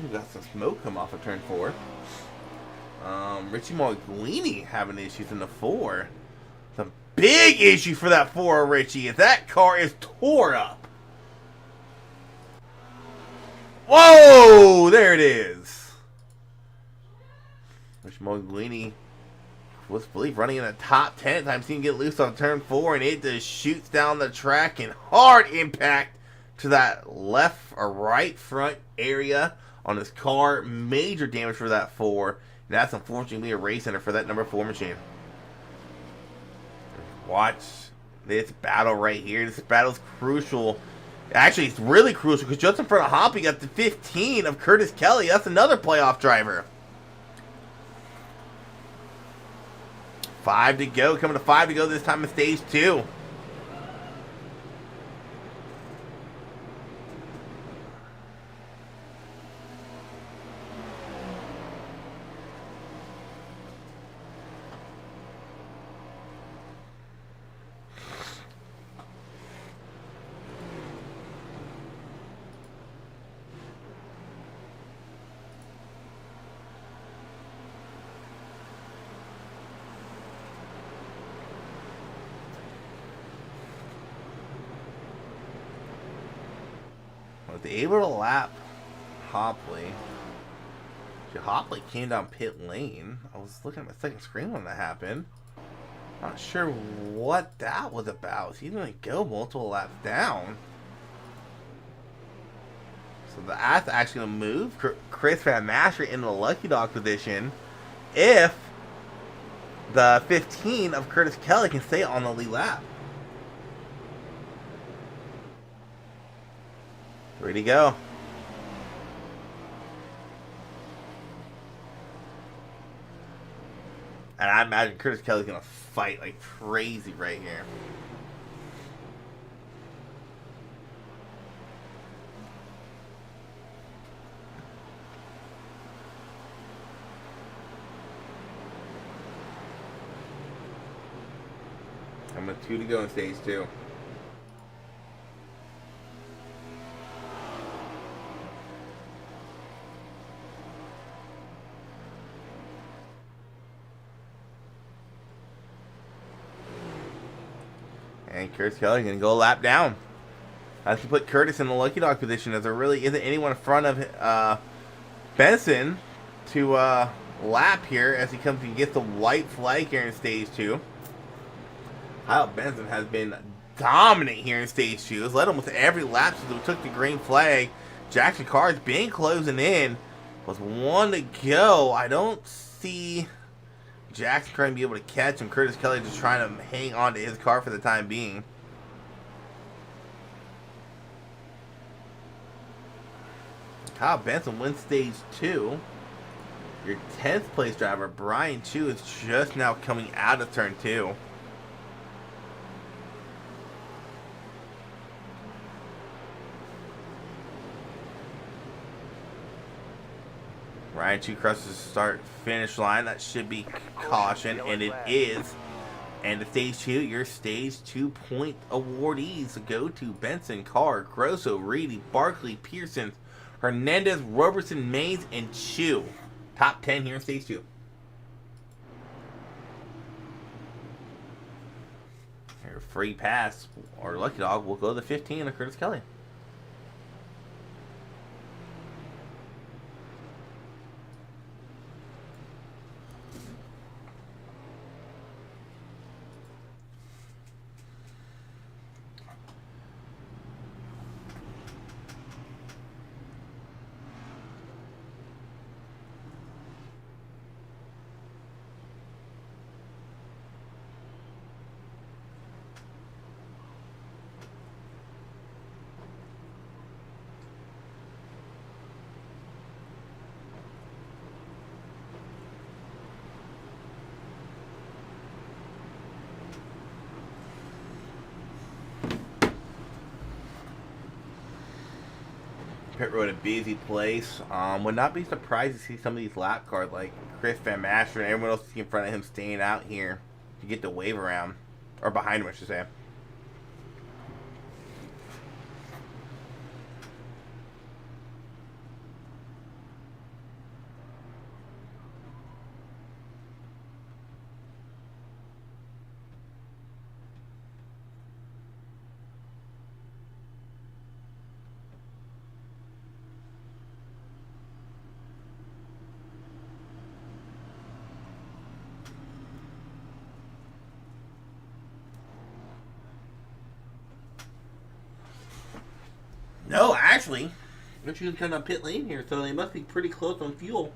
S2: We got some smoke come off of turn 4. Richie Morguini having issues in the 4. Some big issue for that 4, Richie, if that car is tore up. Whoa! There it is. Richie Morguini was, I believe, running in the top 10 at times. He can get loose on turn 4, and it just shoots down the track and hard impact to that left or right front area on his car. Major damage for that 4. And that's unfortunately a race center for that number 4 machine. Watch this battle right here. This battle is crucial. Actually, it's really crucial because just in front of Hoppy got the 15 of Curtis Kelly. That's another playoff driver. 5 to go. Coming to 5 to go this time in stage 2. Was able to lap Hopley. Hopley came down pit lane. I was looking at my second screen when that happened. Not sure what that was about. He's going to go multiple laps down. So that's actually going to move Chris Van Master into the lucky dog position if the 15 of Curtis Kelly can stay on the lead lap. Ready to go. And I imagine Curtis Kelly's going to fight like crazy right here. I'm at 2 to go in stage 2. And Curtis Kelly going to go a lap down. That's to put Curtis in the lucky dog position, as there really isn't anyone in front of Benson to lap here as he comes and gets the white flag here in stage 2. Kyle Benson has been dominant here in stage 2. Has led him with every lap since we took the green flag. Jackson Carr's been closing in with 1 to go. I don't see Jackson trying to be able to catch him. Curtis Kelly just trying to hang on to his car for the time being. Kyle Benson wins stage 2. Your 10th place driver, Brian Chu, is just now coming out of turn 2. Ryan Chu crosses the start-finish line. That should be caution, and it is. And the stage 2, your stage 2 point awardees go to Benson, Carr, Grosso, Reedy, Barkley, Pearson, Hernandez, Robertson, Mays, and Chu. Top 10 here in stage 2. Your free pass or lucky dog will go to the 15 of Curtis Kelly. Pit road a busy place. Would not be surprised to see some of these lap cars like Chris Van Master and everyone else in front of him staying out here to get the wave around. Or behind him, I should say. No, actually, they're choosing to come down pit lane here, so they must be pretty close on fuel.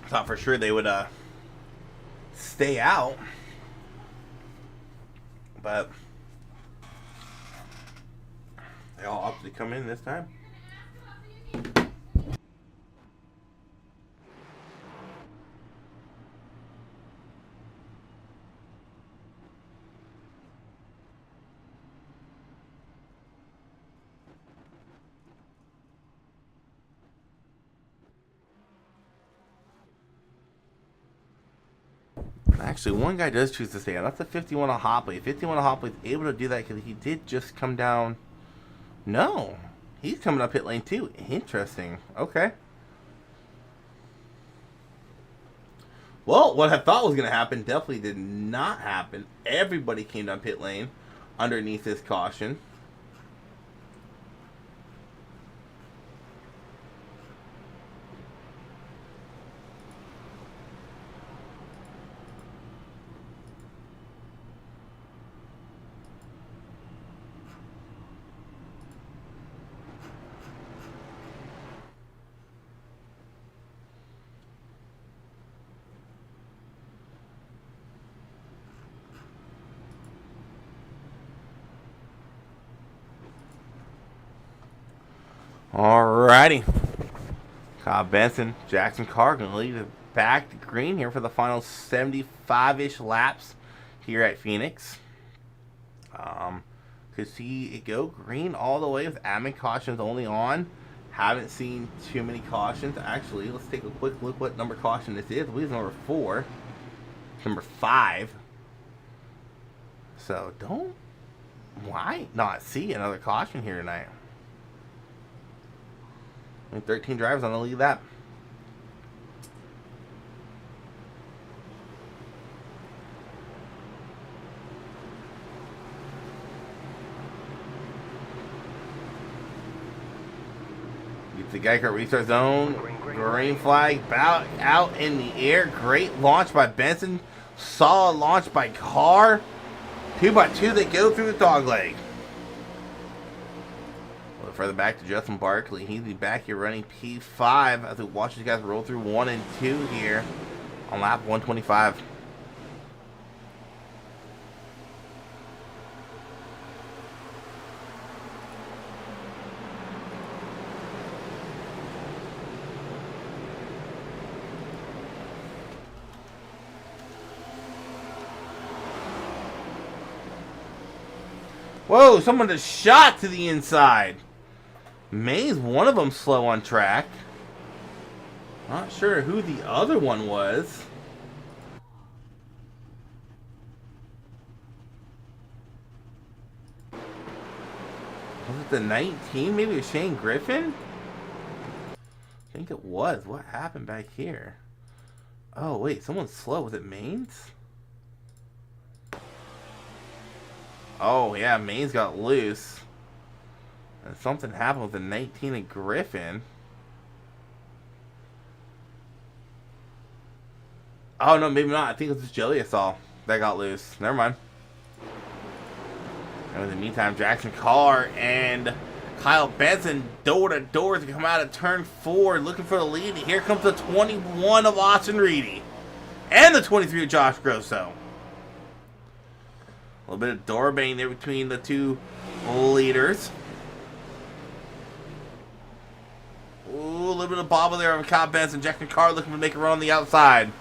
S2: Thought for sure they would stay out, but they all opted to come in this time. Actually, one guy does choose to stay out. That's the 51 of Hopley. 51 of Hopley is able to do that because he did just come down. No, he's coming up pit lane too. Interesting. Okay. Well, what I thought was going to happen definitely did not happen. Everybody came down pit lane underneath this caution. Alrighty. Kyle Benson, Jackson Carr going to lead it back to green here for the final 75-ish laps here at Phoenix. Could see it go green all the way with admin cautions only on. Haven't seen too many cautions. Actually, let's take a quick look what number caution this is. I believe it's number 4. Number 5. So don't, why not see another caution here tonight? 13 drivers on the lead lap. Gets the Geico restart zone. Green flag out in the air. Great launch by Benson. Solid launch by Carr. 2x2 they go through the dog leg. A little further back to Justin Barkley. He's back here running P5 as we watch these guys roll through 1 and 2 here on lap 125. Whoa, someone just shot to the inside. May's one of them slow on track. Not sure who the other one was. Was it the 19? Maybe it was Shane Griffin? I think it was. What happened back here? Oh, wait. Someone's slow. Was it Maines? Oh, yeah. Maines got loose. And something happened with the 19 and Griffin. Oh, no. Maybe not. I think it was just Jelly I saw that got loose. Never mind. And in the meantime, Jackson Carr and Kyle Benson door-to-door to come out of turn 4 looking for the lead. And here comes the 21 of Austin Reedy. And the 23 of Josh Grosso. A little bit of door bang there between the two leaders. Ooh, a little bit of bobble there on Kyle Benson. Jackson Carr looking to make a run on the outside.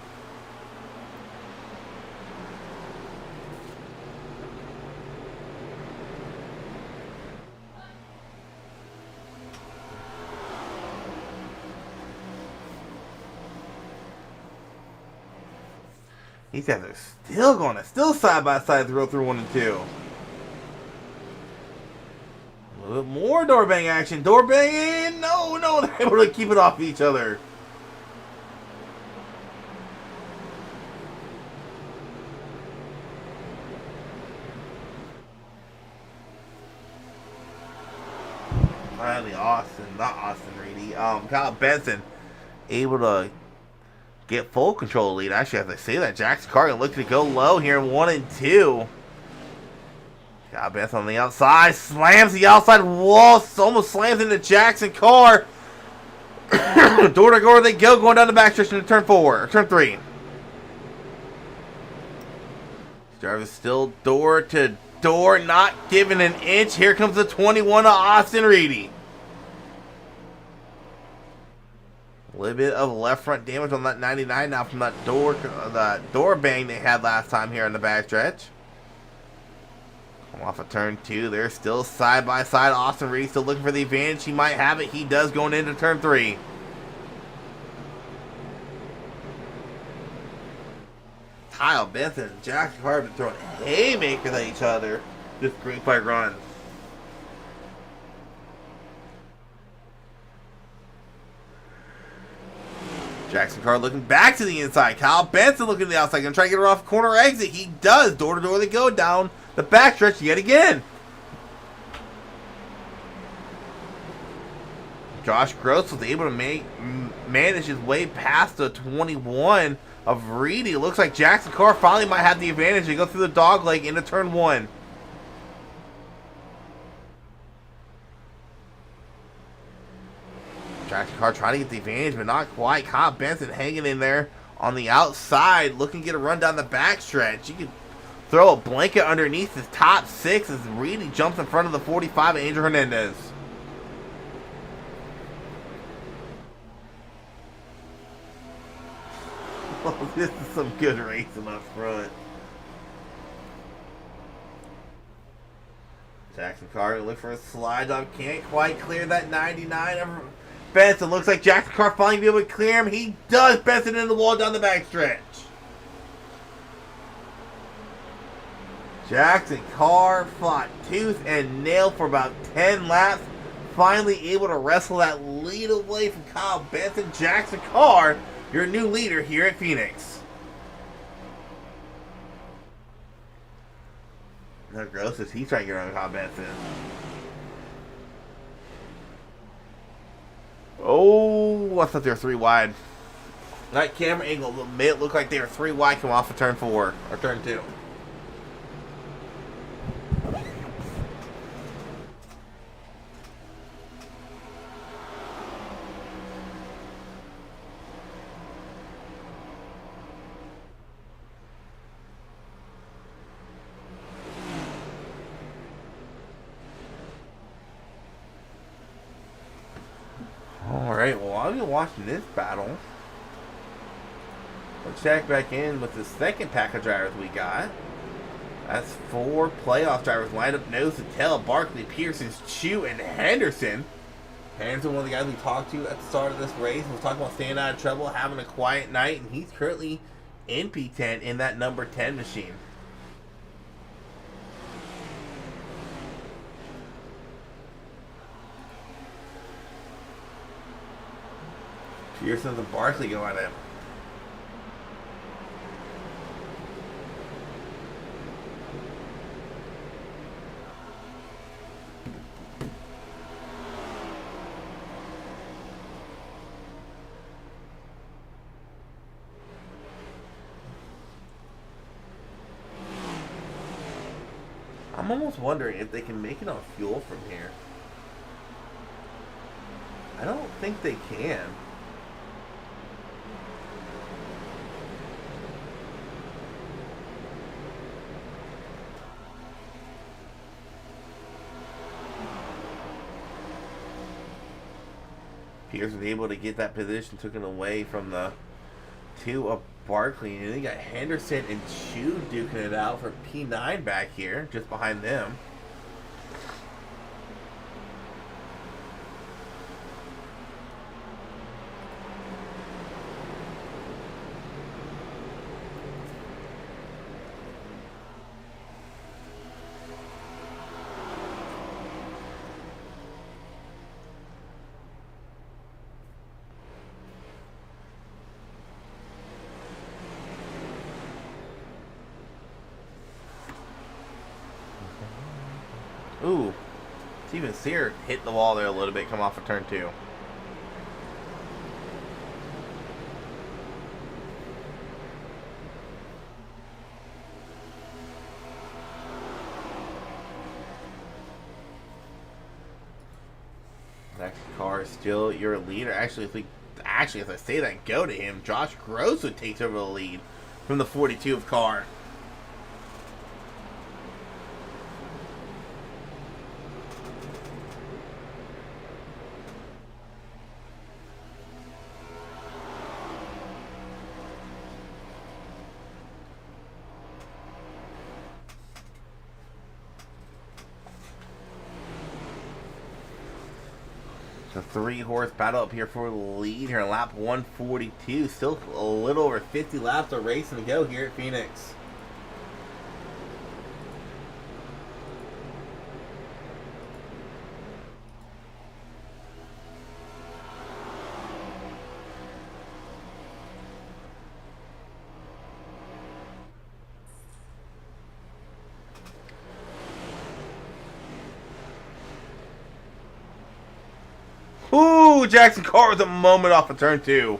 S2: These guys are still going, still side by side through 1 and 2. A little bit more door bang action. Door bang! No, they're able to keep it off each other. Finally, not Austin Reedy. Kyle Benson able to get full control of the lead. Actually, as I say that, Jackson Carr looking to go low here in 1 and 2. Got Benson on the outside. Slams the outside wall. Almost slams into Jackson Carr. Door to door they go. Going down the backstretch into turn 3. This driver still door to door. Not giving an inch. Here comes the 21 of Austin Reedy. A little bit of left front damage on that 99 now from that door bang they had last time here in the backstretch. Come off of turn 2. They're still side by side. Austin Reedy still looking for the advantage. He might have it. He does going into turn 3. Kyle Benson and Jackson Carr have been throwing haymakers at each other. Just green flag runs. Jackson Carr looking back to the inside. Kyle Benson looking to the outside. Going to try to get her off corner exit. He does. Door to door they go down the backstretch yet again. Josh Gross was able to manage his way past the 21 of Reedy. It looks like Jackson Carr finally might have the advantage to go through the dog leg into turn 1. Jackson Carr trying to get the advantage, but not quite. Kyle Benson hanging in there on the outside, looking to get a run down the backstretch. You could throw a blanket underneath his top 6 as Reedy jumps in front of the 45 of Andrew Hernandez. This is some good racing up front. Jackson Carr look for a slide up. Can't quite clear that 99 of Benson. Looks like Jackson Carr finally be able to clear him. He does. Benson in the wall down the backstretch. Jackson Carr fought tooth and nail for about 10 laps. Finally able to wrestle that lead away from Kyle Benson. Jackson Carr, your new leader here at Phoenix. How gross is he trying to get around Kyle Benson? Oh, I thought they were 3 wide. That camera angle made it look like they were 3 wide coming off of turn 4 or turn 2. Alright, well, I've been watching this battle. We'll check back in with the second pack of drivers we got. That's 4 playoff drivers lined up nose to tail. Barkley, Pearson, Chu, and Henderson. Henderson, one of the guys we talked to at the start of this race, was talking about staying out of trouble, having a quiet night, and he's currently in P10 in that number 10 machine. Pearson's and Barkley go at it. I'm almost wondering if they can make it on fuel from here. I don't think they can. Pierce was able to get that position taken away from the 2 of Barkley. And then you got Henderson and Chu duking it out for P9 back here, just behind them. Ooh, Steven Sear hit the wall there a little bit, come off of turn 2. Next car is still your leader. Actually, as I say that, go to him. Josh Gross would take over the lead from the 42 of Carr. The 3-horse battle up here for the lead here in lap 142. Still a little over 50 laps of racing to go here at Phoenix. Ooh, Jackson Carr with a moment off of turn 2.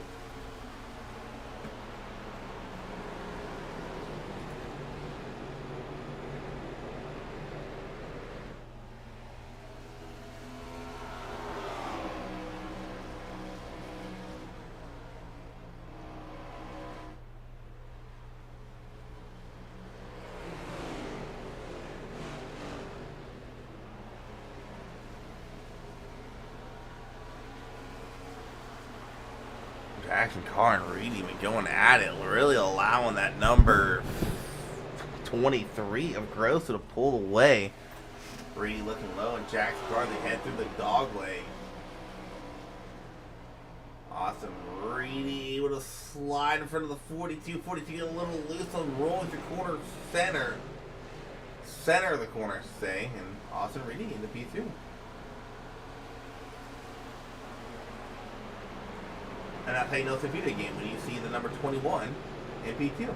S2: Jackson Carr and Reedy been going at it, really allowing that number 23 of Gross to pull away. Reedy looking low, and Jackson Carr, they head through the dog leg. Awesome. Reedy able to slide in front of the 42. 42 get a little loose on rolling through corner center. Center of the corner, say. And Austin Reedy in the P2. And that's how you know it's a video game, when you see the number 21 in P2.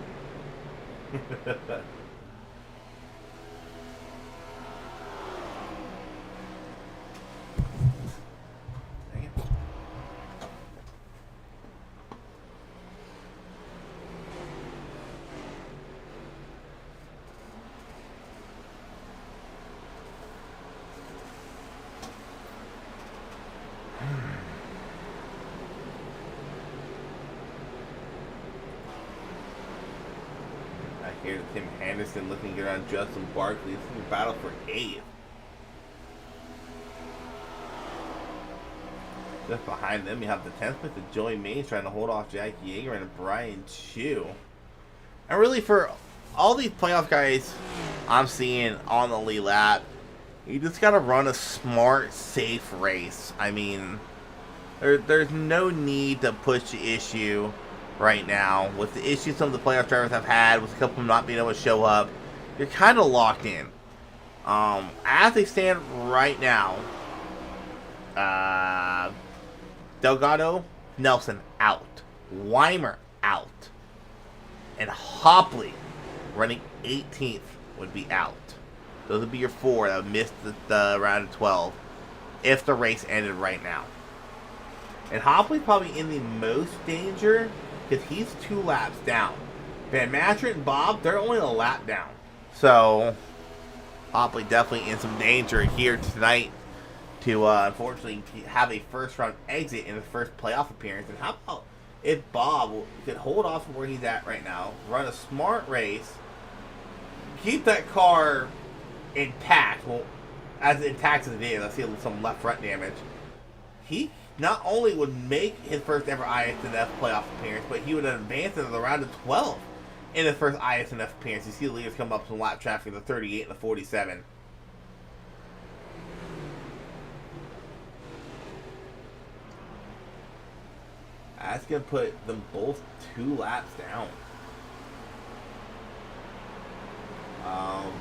S2: Here's Tim Henderson looking good on Justin Barkley. This is a battle for 8th. Just behind them, you have the 10th pick of Joey Mays trying to hold off Jack Yeager and Brian Chu. And really, for all these playoff guys I'm seeing on the lead lap, you just got to run a smart, safe race. I mean, there's no need to push the issue right now. With the issues some of the playoff drivers have had, with a couple of them not being able to show up, you're kind of locked in. As they stand right now, Delgado, Nelson out, Weimer out, and Hopley running 18th would be out. Those would be your 4 that missed the round of 12 if the race ended right now. And Hopley's probably in the most danger because he's 2 laps down. Van Mastert and Bob, they're only a lap down. So, Hopley definitely in some danger here tonight to, unfortunately, have a first-round exit in his first playoff appearance. And how about if Bob could hold off from where he's at right now, run a smart race, keep that car intact, well, as intact as it is, I see some left front damage, he not only would make his first ever ISNF playoff appearance, but he would advance into the round of 12 in his first ISNF appearance. You see the leaders come up some lap traffic, the 38 and the 47. That's going to put them both 2 laps down. I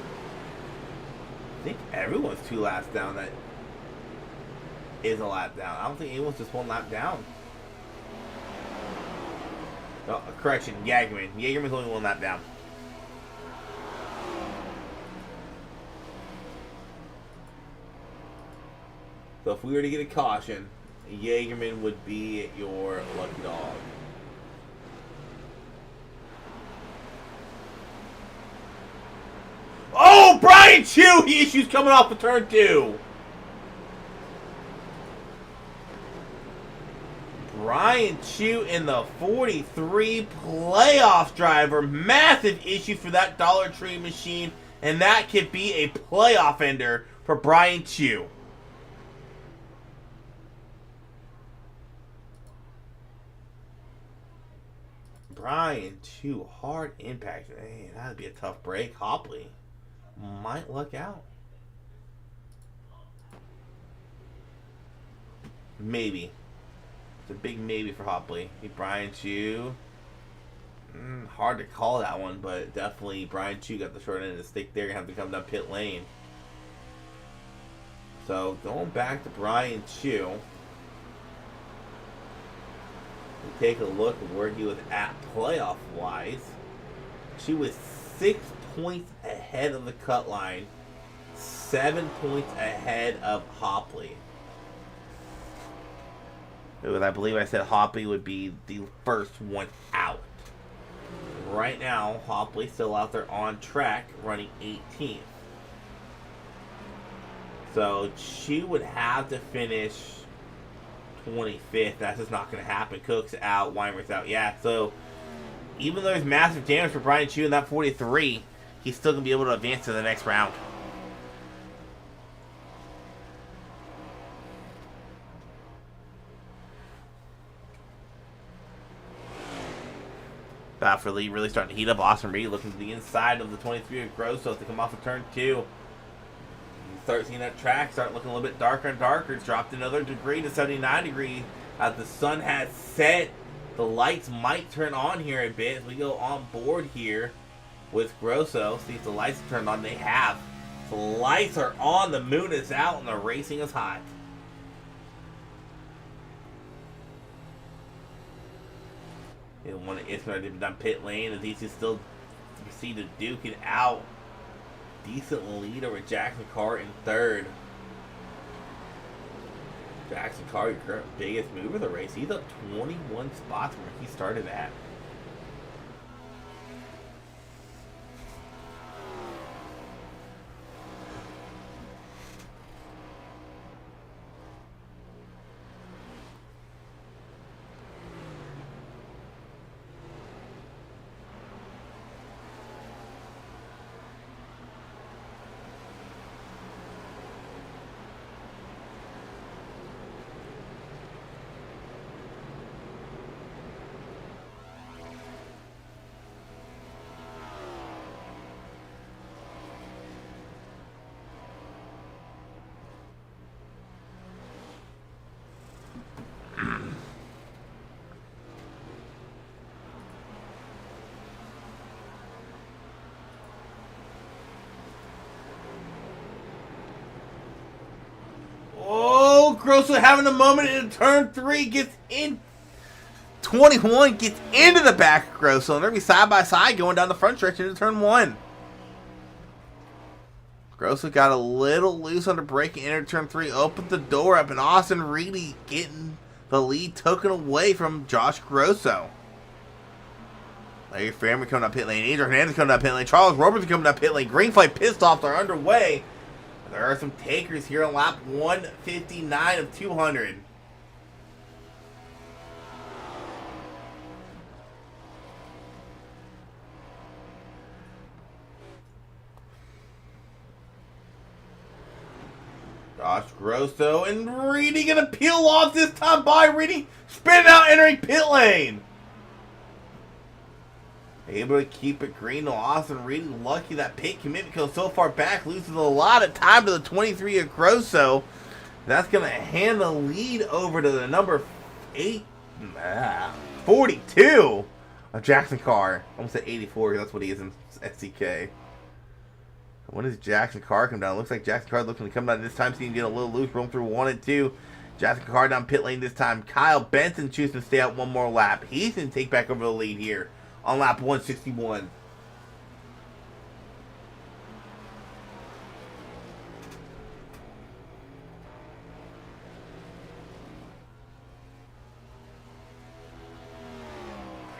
S2: think everyone's 2 laps down. That is a lap down. I don't think anyone's just 1 lap down. Oh, correction, Jagerman. Jagerman's only 1 lap down. So if we were to get a caution, Jagerman would be your lucky dog. Oh, Brian Chu! He issues coming off of turn 2. Brian Chu in the 43 playoff driver. Massive issue for that Dollar Tree machine. And that could be a playoff ender for Brian Chu. Brian Chu, hard impact. Man, that'd be a tough break. Hopley might luck out. Maybe. It's a big maybe for Hopley. Brian Chu. Hard to call that one, but definitely Brian Chu got the short end of the stick there. Have to come down pit lane. So going back to Brian Chu. We take a look at where he was at playoff wise. She was 6 points ahead of the cut line, 7 points ahead of Hopley. I believe I said Hopley would be the first one out. Right now, Hopley's still out there on track, running 18th. So she would have to finish 25th. That's just not going to happen. Cook's out, Weimer's out. Yeah, so even though there's massive damage for Brian Chu in that 43, he's still going to be able to advance to the next round. Battle for the lead really starting to heat up. Austin Reed looking to the inside of the 23 of Grosso to come off of turn 2. You start seeing that track start looking a little bit darker and darker. It's dropped another degree to 79 degrees as the sun has set. The lights might turn on here a bit as we go on board here with Grosso. See if the lights are turned on. They have. The lights are on. The moon is out and the racing is hot. One of Isnf down pit lane as these still proceed to duke it out. Decent lead over Jackson Carr in third. Jackson Carr, your current biggest mover of the race. He's up 21 spots where he started at. Grosso having a moment in turn 3, gets in. 21 gets into the back of Grosso, and they're going to be side by side going down the front stretch into turn 1. Grosso got a little loose on the brake and entered turn 3, opened the door up, and Austin Reedy getting the lead taken away from Josh Grosso. Larry Fairman coming up pit lane, Adrian Hernandez coming up pit lane, Charles Robertson coming up pit lane, green flag pit stops are underway. There are some takers here on lap 159 of 200. Josh Grosso and Reedy gonna peel off this time by Reedy. Spin out, entering pit lane. Able to keep it green to Austin Reedy. Lucky that pit commitment goes so far back. Loses a lot of time to the 23 of Grosso. That's going to hand the lead over to the number 42 of Jackson Carr. I almost said 84 because that's what he is in SCK. When does Jackson Carr come down? Looks like Jackson Carr looking to come down this time. So he can get a little loose. Roam through 1 and 2. Jackson Carr down pit lane this time. Kyle Benson choosing to stay out one more lap. He's going to take back over the lead here on lap 161.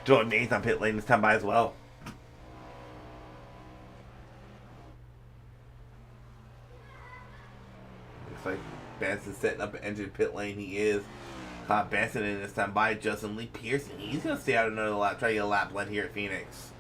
S2: Jordan Nate's on pit lane this time by as well. Looks like Benson's setting up an engine pit lane. He is. Benson in this time by Justin Lee Pearson. He's going to stay out another lap. Try to get a lap led here at Phoenix.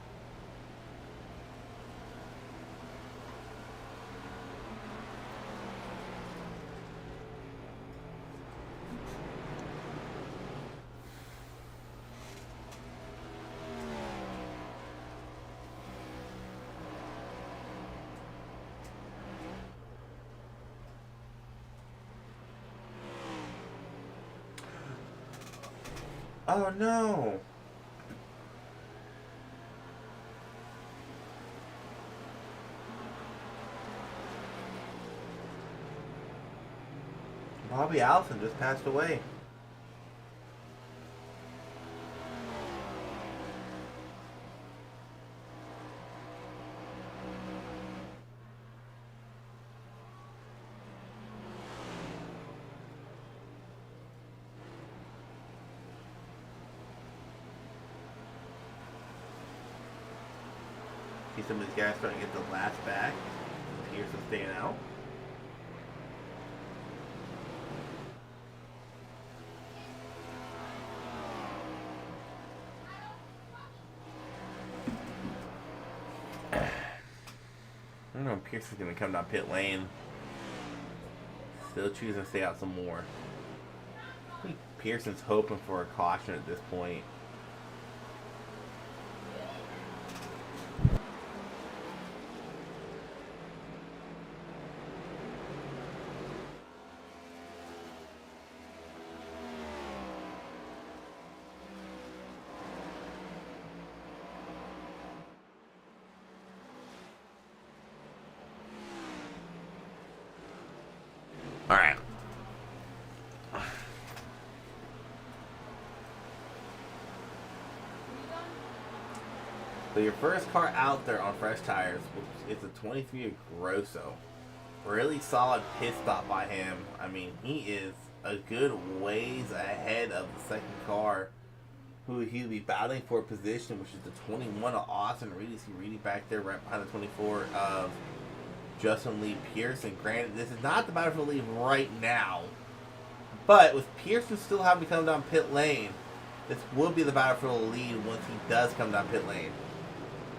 S2: Oh no! Bobby Allison just passed away. See some of these guys starting to get the last back. Pearson staying out. I don't know if Pearson's going to come down pit lane. Still choosing to stay out some more. I think Pearson's hoping for a caution at this point. So your first car out there on fresh tires is a 23 Grosso. Really solid pit stop by him. I mean, he is a good ways ahead of the second car, who he'll be battling for position, which is the 21 of Austin Reedy. See Reedy back there right behind the 24 of Justin Lee Pearson. Granted, this is not the battle for the lead right now, but with Pearson still having to come down pit lane, this will be the battle for the lead once he does come down pit lane.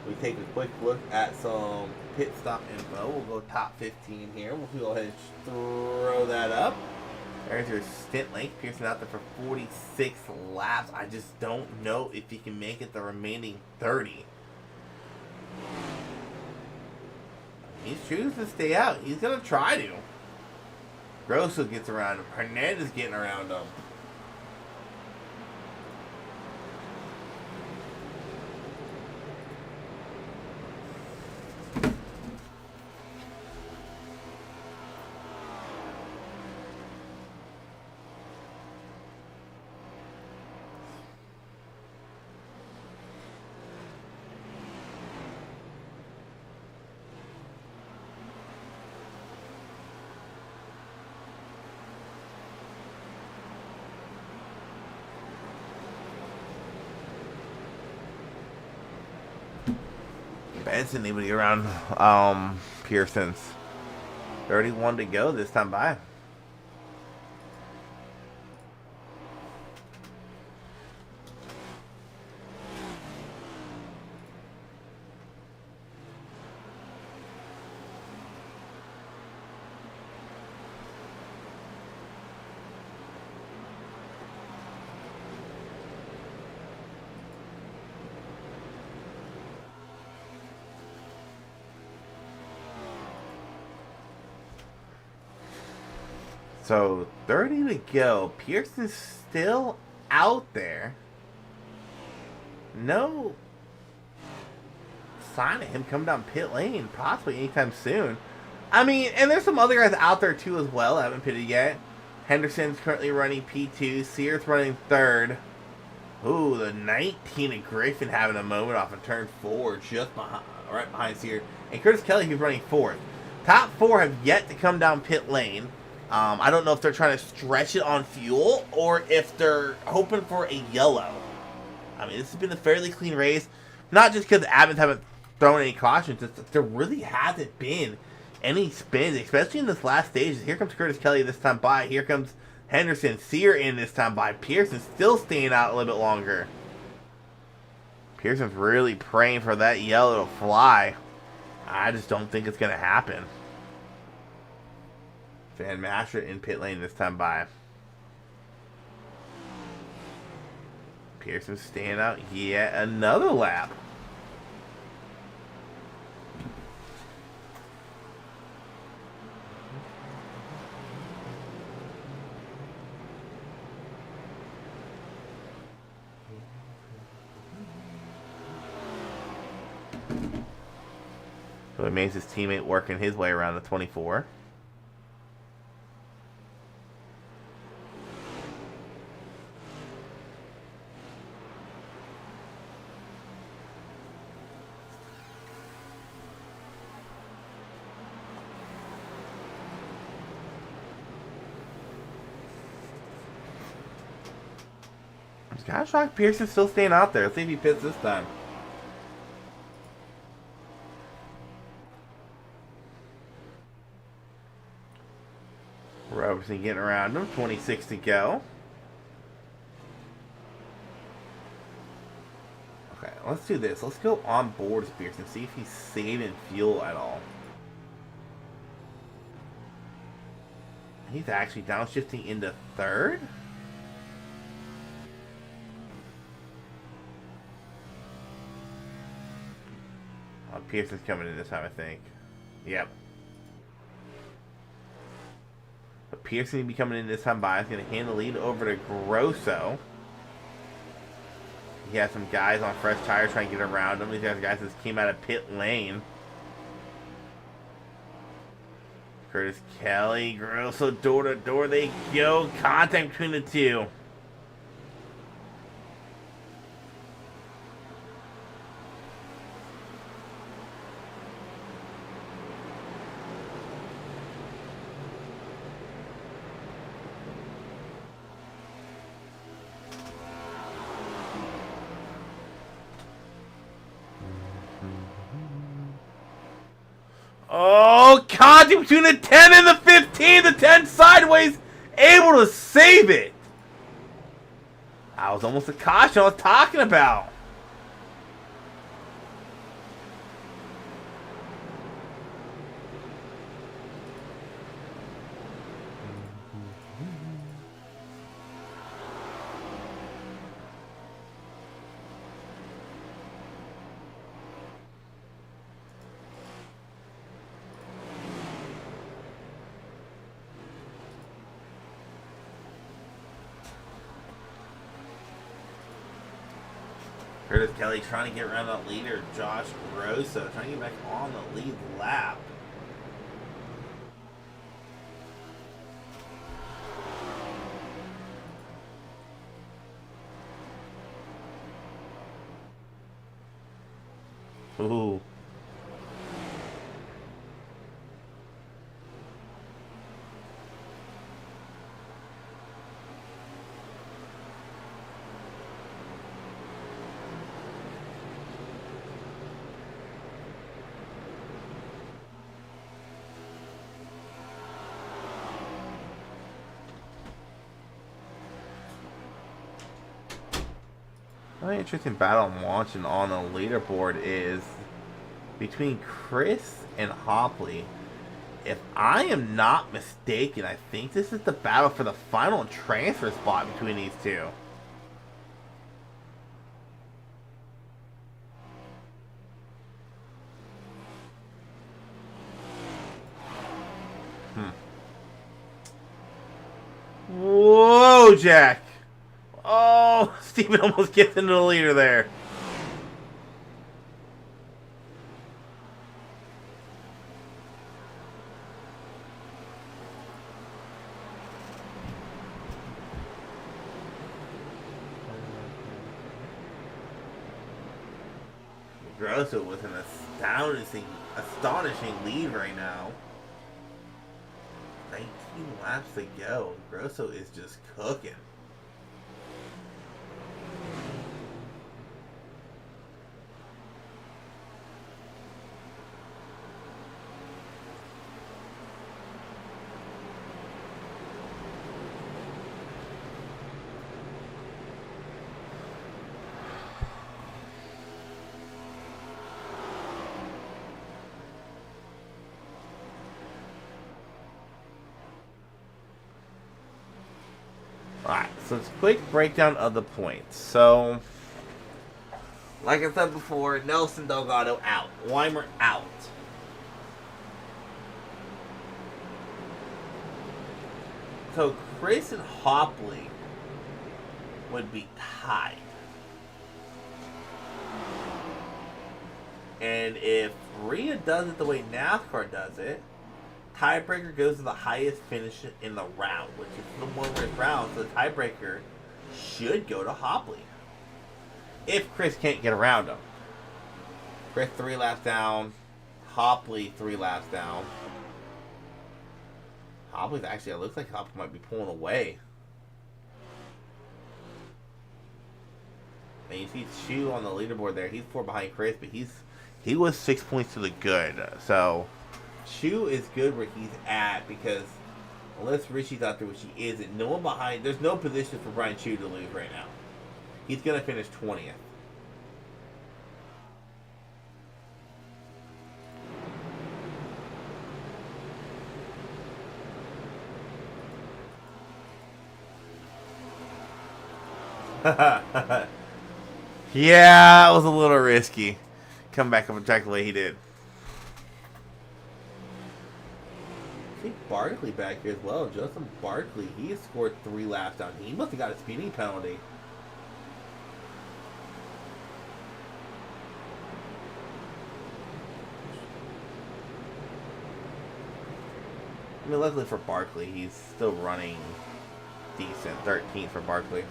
S2: We take a quick look at some pit stop info. We'll go top 15 here. We'll go ahead and throw that up. There's your stint length. Pearson out there for 46 laps. I just don't know if he can make it the remaining 30. He's choosing to stay out. He's going to try to. Grosso gets around him. Hernandez getting around him. Benson anybody around Pearson's. 31 to go this time by. So 30 to go. Pearson's still out there. No sign of him coming down pit lane, possibly anytime soon. I mean, and there's some other guys out there too as well that haven't pitted yet. Henderson's currently running P2. Sears running third. Ooh, the 19 of Griffin having a moment off of turn 4, just behind, right behind Sears. And Curtis Kelly, who's running fourth. Top 4 have yet to come down pit lane. I don't know if they're trying to stretch it on fuel or if they're hoping for a yellow. I mean, this has been a fairly clean race. Not just because the admins haven't thrown any cautions. There really hasn't been any spins, especially in this last stage. Here comes Curtis Kelly this time by. Here comes Henderson. Sear in this time by. Pearson still staying out a little bit longer. Pearson's really praying for that yellow to fly. I just don't think it's going to happen. Van Masher in pit lane this time by. Pearson staying out yet another lap. So it makes his teammate working his way around the 24. It's kind of shocked Pearson's still staying out there. Let's see if he pits this time. Robertson getting around him. 26 to go. Okay, let's do this. Let's go on board with Pearson. See if he's saving fuel at all. He's actually downshifting into third. Oh, Pearson's coming in this time, I think. Yep. But Pearson will be coming in this time by. He's going to hand the lead over to Grosso. He has some guys on fresh tires trying to get around him. These guys that came out of pit lane. Curtis Kelly, Grosso, door to door they go. Contact between the two. Oh, contact between the 10 and the 15. The 10 sideways, able to save it. That was almost a caution I was talking about. Curtis Kelly trying to get around that leader, Josh Grosso, trying to get back on the lead lap. Ooh. Another interesting battle I'm watching on the leaderboard is between Chris and Hopley. If I am not mistaken, I think this is the battle for the final transfer spot between these two. Whoa, Jack! Oh, Steven almost gets into the leader there. Grosso with an astonishing lead right now. 19 laps to go. Grosso is just cooking. Alright, so it's a quick breakdown of the points. So, like I said before, Nelson Delgado out. Weimer out. So, Chris and Hopley would be tied. And if Rhea does it the way NASCAR does it, tiebreaker goes to the highest finish in the round, which is the one-race round, so the tiebreaker should go to Hopley. If Chris can't get around him. Chris 3 laps down, Hopley 3 laps down. Hopley's actually, it looks like Hopley might be pulling away. And you see Chu on the leaderboard there, he's 4 behind Chris, but he was 6 points to the good, so Chu is good where he's at because unless Richie's out there, which he isn't, no one behind. There's no position for Brian Chu to lose right now. He's gonna finish 20th. Yeah, it was a little risky. Come back up and track the way he did. I think Barkley back here as well. Justin Barkley, he has scored 3 laps down. He must have got a speeding penalty. I mean, luckily for Barkley, he's still running decent. 13th for Barkley.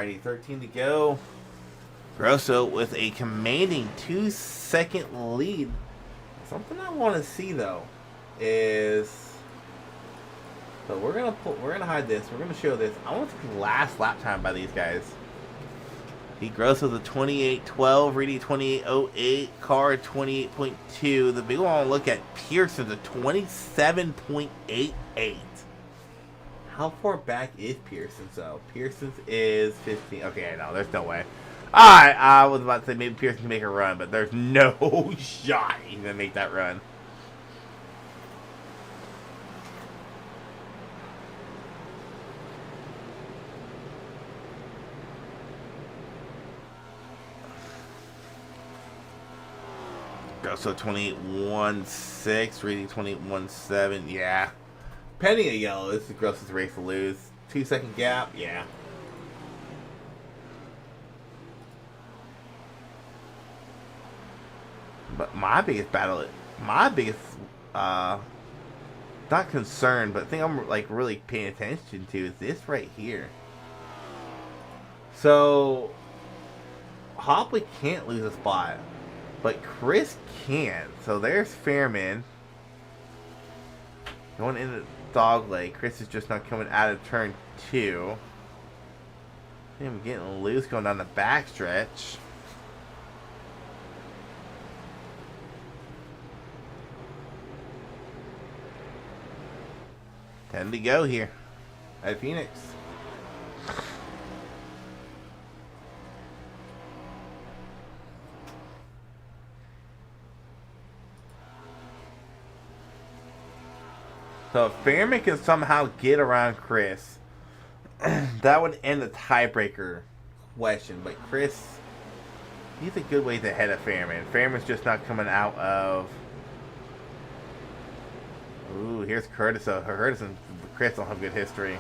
S2: Alrighty, 13 to go. Grosso with a commanding 2-second lead. Something I want to see though is, so we're gonna hide this. We're gonna show this. I want to see the last lap time by these guys. He Grosso's a 28.12, Reedy 28.08, Carr 28.2. The big one I want to look at, Pearson's a 27.88. How far back is Pearson's though? Pearson's is 15. Okay, no, there's no way. Alright, I was about to say maybe Pearson can make a run, but there's no shot he's going to make that run. Grosso 28.16, Reedy 28.17, yeah. Penny a yellow, this is Grosso's race to lose. 2-second gap, yeah. But my biggest battle, not concern, but thing I'm like really paying attention to is this right here. So Hopley can't lose a spot, but Chris can. So there's Fairman going into the dog leg. Chris is just not coming out of turn 2. I'm getting loose going down the backstretch. Ten to go here at Phoenix. So if Fairman can somehow get around Chris, that would end the tiebreaker question. But Chris, he's a good ways ahead of Fairman. Fairman's just not coming out of... Ooh, here's Curtis. Curtis and Chris don't have good history.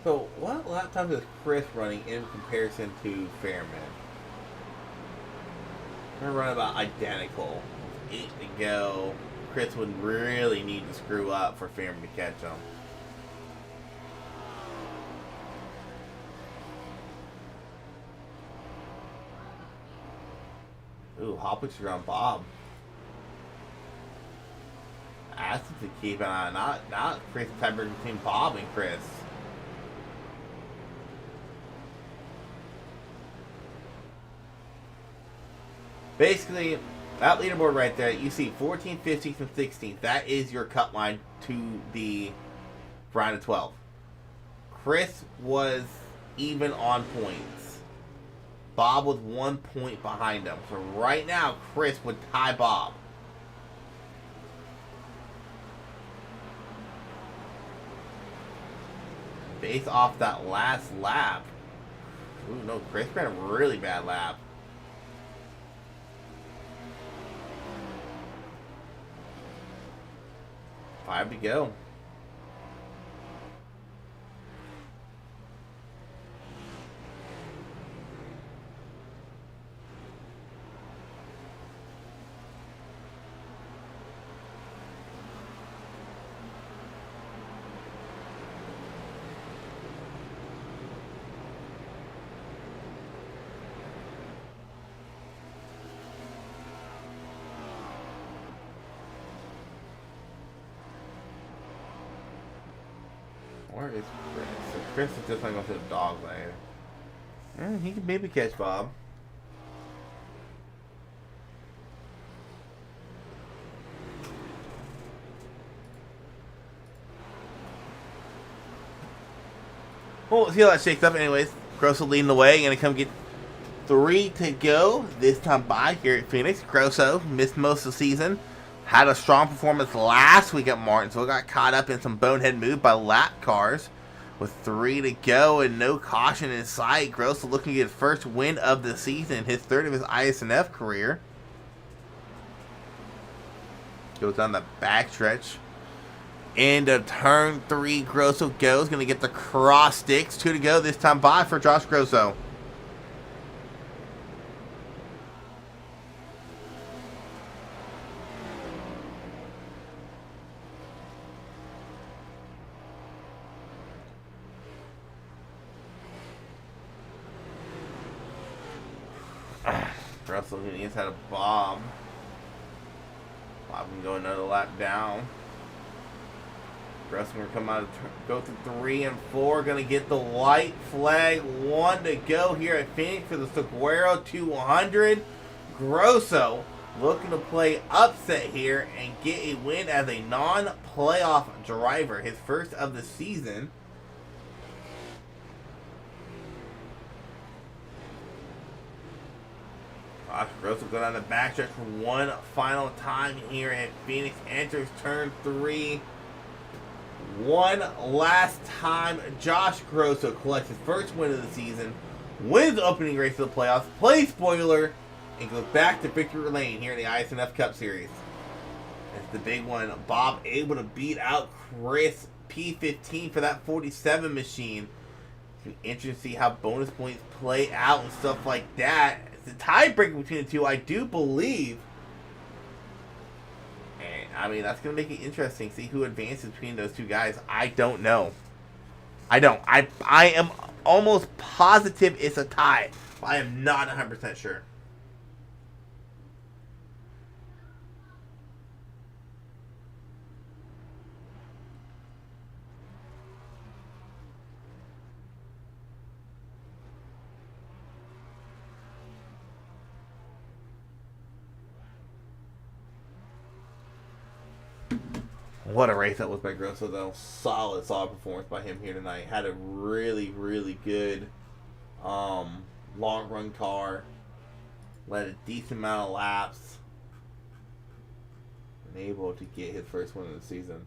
S2: So, what lap time is Chris running in comparison to Fairman? They're running about identical. 8 to go. Chris would really need to screw up for Fairman to catch him. Ooh, Hopwick's around Bob. Asked him to keep an eye, not Chris tiebreaker between Bob and Chris. Basically, that leaderboard right there, you see 14th, 15th, and 16th. That is your cut line to the round of 12. Chris was even on points. Bob was 1 point behind him. So right now, Chris would tie Bob. Based off that last lap. Ooh, no, Chris ran a really bad lap. Five to go. Where is Chris? So Chris is just going to go to the dog lane. He can maybe catch Bob. Well, we'll see how that shakes up anyways. Grosso leading the way. Going to come get 3 to go. This time by here at Phoenix. Grosso missed most of the season. Had a strong performance last week at Martinsville. Got caught up in some bonehead move by lap cars. With 3 to go and no caution in sight. Grosso looking to get his first win of the season. His third of his Isnf career. Goes down the backstretch. Into turn 3. Grosso goes. Going to get the cross sticks. 2 to go. This time by for Josh Grosso. Russell getting inside of Bob. Bob can go another lap down. Russell gonna come out of go through 3 and 4. Gonna get the white flag. 1 to go here at Phoenix for the Seguero 200. Grosso looking to play upset here and get a win as a non-playoff driver, his first of the season. Grosso go down the backstretch for one final time here at Phoenix. Enters turn 3. One last time, Josh Grosso collects his first win of the season, wins the opening race of the playoffs, plays spoiler, and goes back to victory lane here in the Isnf Cup Series. That's the big one. Bob able to beat out Chris P15 for that 47 machine. It's interesting to see how bonus points play out and stuff like that. It's a tiebreaker between the two, I do believe. And, I mean, that's going to make it interesting. See who advances between those two guys. I don't know. I don't. I am almost positive it's a tie. But I am not 100% sure. What a race that was by Grosso, though. Solid performance by him here tonight. Had a really, really good long run car. Led a decent amount of laps. And able to get his first win of the season.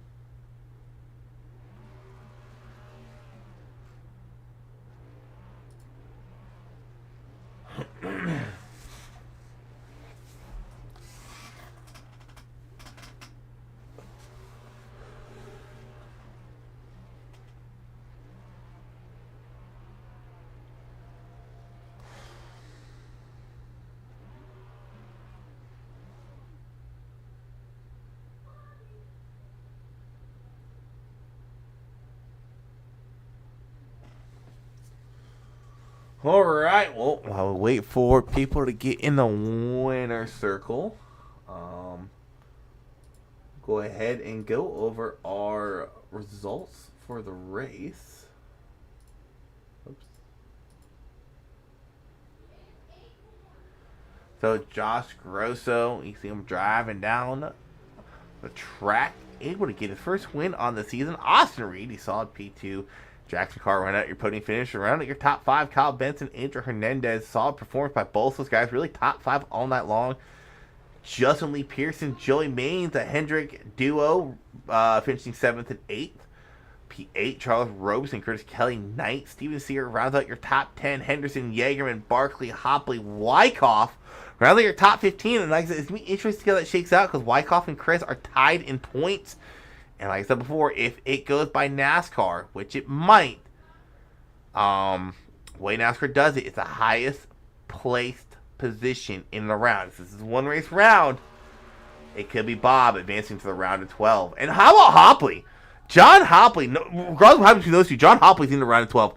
S2: All right. Well, while we wait for people to get in the winner circle, go ahead and go over our results for the race. Oops. So Josh Grosso, you see him driving down the track, able to get his first win on the season. Austin Reed, he saw P2. Jackson Carr ran out your podium finish. Around at your top 5, Kyle Benson, Andrew Hernandez. Solid performance by both those guys. Really top 5 all night long. Justin Lee Pearson, Joey Maines, the Hendrick duo, finishing 7th and 8th. P8, Charles Robeson, Curtis Kelly, 9th. Steven Sear rounds out your top 10. Henderson, Yeagerman, Barkley, Hopley, Wyckoff rounds out your top 15. And like I said, it's going to be interesting to see how that shakes out because Wyckoff and Chris are tied in points. And like I said before, if it goes by NASCAR, which it might, the way NASCAR does it, it's the highest placed position in the round. This is one race round. It could be Bob advancing to the round of 12. And how about Hopley? John Hopley, regardless of what happens between those two, John Hopley's in the round of 12.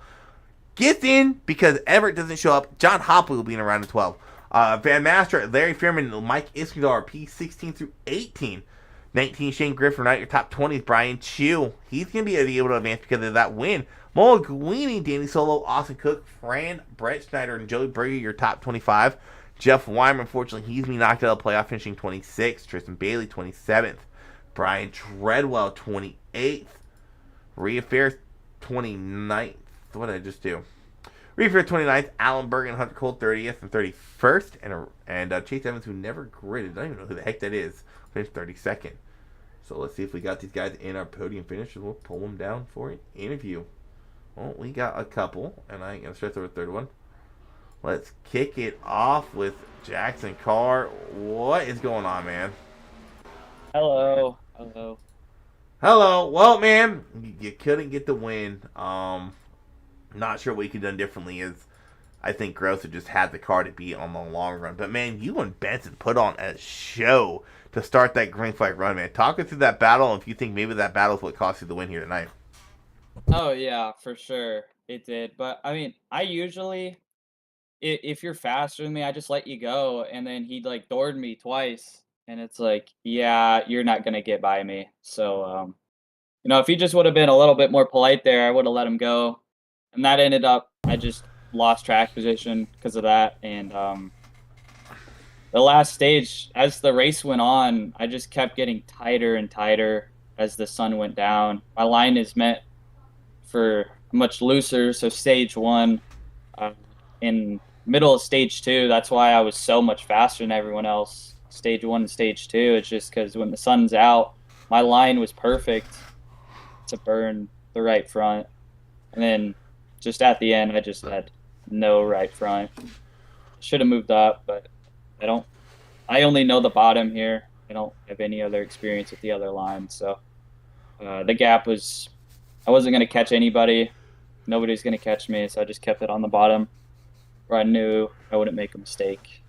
S2: Gets in because Everett doesn't show up. John Hopley will be in the round of 12. Van Master, Larry Fearman, Mike Iskandar, P16 through 18. 19, Shane Griffin, right? Your top 20 is Brian Chu. He's going to be able to advance because of that win. Mo Guini, Danny Solo, Austin Cook, Fran, Brett Schneider, and Joey Berger, your top 25. Jeff Weimer, unfortunately, he's been knocked out of the playoff, finishing 26th. Tristan Bailey, 27th. Brian Treadwell, 28th. Rhea Fair, 29th. What did I just do? Rhea Fair, 29th. Alan Bergen, Hunter Cole, 30th and 31st. And Chase Evans, who never gridded. I don't even know who the heck that is. Finished 32nd. So let's see if we got these guys in our podium finish, and we'll pull them down for an interview. Well, we got a couple, and I ain't gonna stress over a third one. Let's kick it off with Jackson Carr. What is going on, man?
S4: Hello.
S2: Hello. Well, man, you couldn't get the win. Not sure what you could have done differently. I think Grosso just had the car to beat on the long run. But man, you and Benson put on a show to start that green flag run, man. Talk us through that battle, and if you think maybe that battle is what cost you the win here tonight.
S4: Oh yeah, for sure it did. But I mean, I usually, if you're faster than me, I just let you go. And then he like doored me twice. And it's like, yeah, you're not gonna get by me. So if he just would have been a little bit more polite there, I would have let him go. And that ended up I just lost track position because of that. And the last stage, as the race went on, I just kept getting tighter and tighter as the sun went down. My line is meant for much looser, so stage one, in middle of stage two, that's why I was so much faster than everyone else. Stage one and stage two, it's just because when the sun's out, my line was perfect to burn the right front, and then just at the end, I just had no right front. Should have moved up, but I don't. I only know the bottom here. I don't have any other experience with the other lines, so the gap was. I wasn't gonna catch anybody. Nobody's gonna catch me, so I just kept it on the bottom, where I knew I wouldn't make a mistake.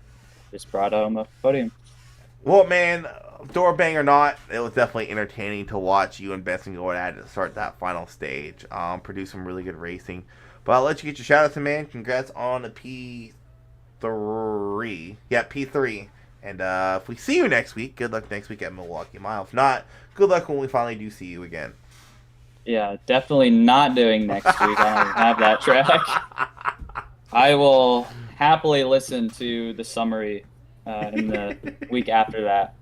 S4: Just brought home a podium.
S2: Well, man, door bang or not, it was definitely entertaining to watch you and Benson go at it to start that final stage. Produce some really good racing. But I'll let you get your shout outs in, man. Congrats on the P3. Yeah, P3. And if we see you next week, good luck next week at Milwaukee Mile. If not, good luck when we finally do see you again.
S4: Yeah, definitely not doing next week. I don't have that track. I will happily listen to the summary in the week after that.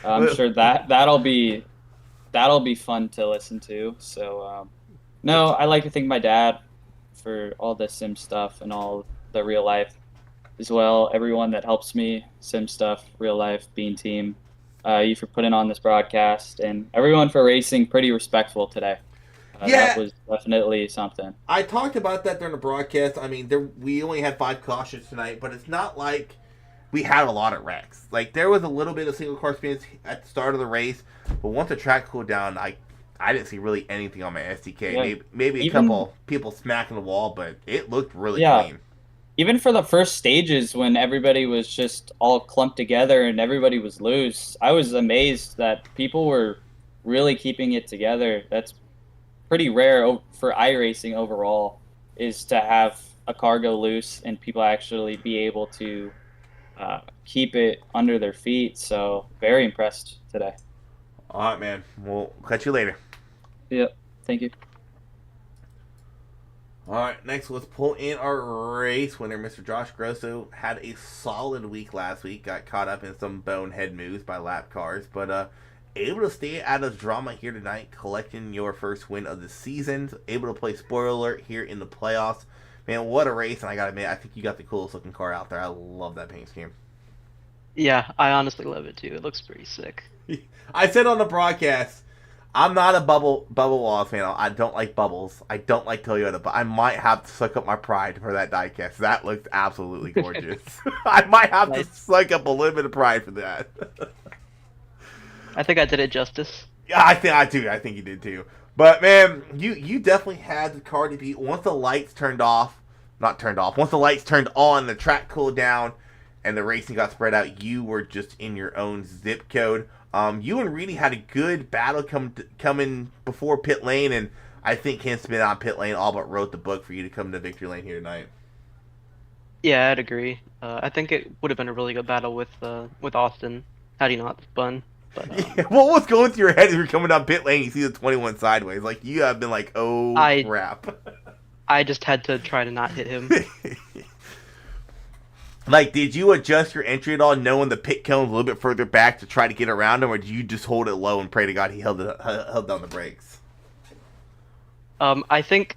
S4: I'm sure that'll be fun to listen to. So no, I like to thank my dad for all the sim stuff and all the real life as well. Everyone that helps me, sim stuff, real life, Bean Team. You for putting on this broadcast, and everyone for racing pretty respectful today. That was definitely something.
S2: I talked about that during the broadcast. I mean, we only had 5 cautions tonight, but it's not like we had a lot of wrecks. Like, there was a little bit of single car spins at the start of the race, but once the track cooled down, I didn't see really anything on my SDK.
S4: Yeah.
S2: Maybe a couple people smacking the wall, but it looked really clean.
S4: Even for the first stages when everybody was just all clumped together and everybody was loose, I was amazed that people were really keeping it together. That's pretty rare for iRacing overall, is to have a car go loose and people actually be able to keep it under their feet. So very impressed today.
S2: All right, man. We'll catch you later.
S4: Yep. Thank you.
S2: All right, next let's pull in our race winner. Mr. Josh Grosso had a solid week last week. Got caught up in some bonehead moves by lap cars, but able to stay out of drama here tonight, collecting your first win of the season. Able to play spoiler alert here in the playoffs. Man, what a race! And I gotta admit, I think you got the coolest looking car out there. I love that paint scheme.
S5: Yeah, I honestly love it too. It looks pretty sick.
S2: I said on the broadcast, I'm not a bubble walls fan. I don't like bubbles. I don't like Toyota, but I might have to suck up my pride for that diecast. That looked absolutely gorgeous. I might have to suck up a little bit of pride for that.
S5: I think I did it justice.
S2: Yeah, I think you did too. But man, you definitely had the car to beat. Once the lights turned off, once the lights turned on, the track cooled down, and the racing got spread out, you were just in your own zip code. You and Reedy had a good battle coming before pit lane, and I think Hin's been on pit lane all but wrote the book for you to come to victory lane here tonight.
S5: Yeah, I'd agree. I think it would have been a really good battle with Austin had he not spun. But,
S2: yeah, what was going through your head as you're coming down pit lane? You see the 21 sideways, like you have been like, oh crap.
S5: I just had to try to not hit him.
S2: Like, did you adjust your entry at all, knowing the pit cone a little bit further back to try to get around him, or did you just hold it low and pray to God he held down the brakes?
S5: I think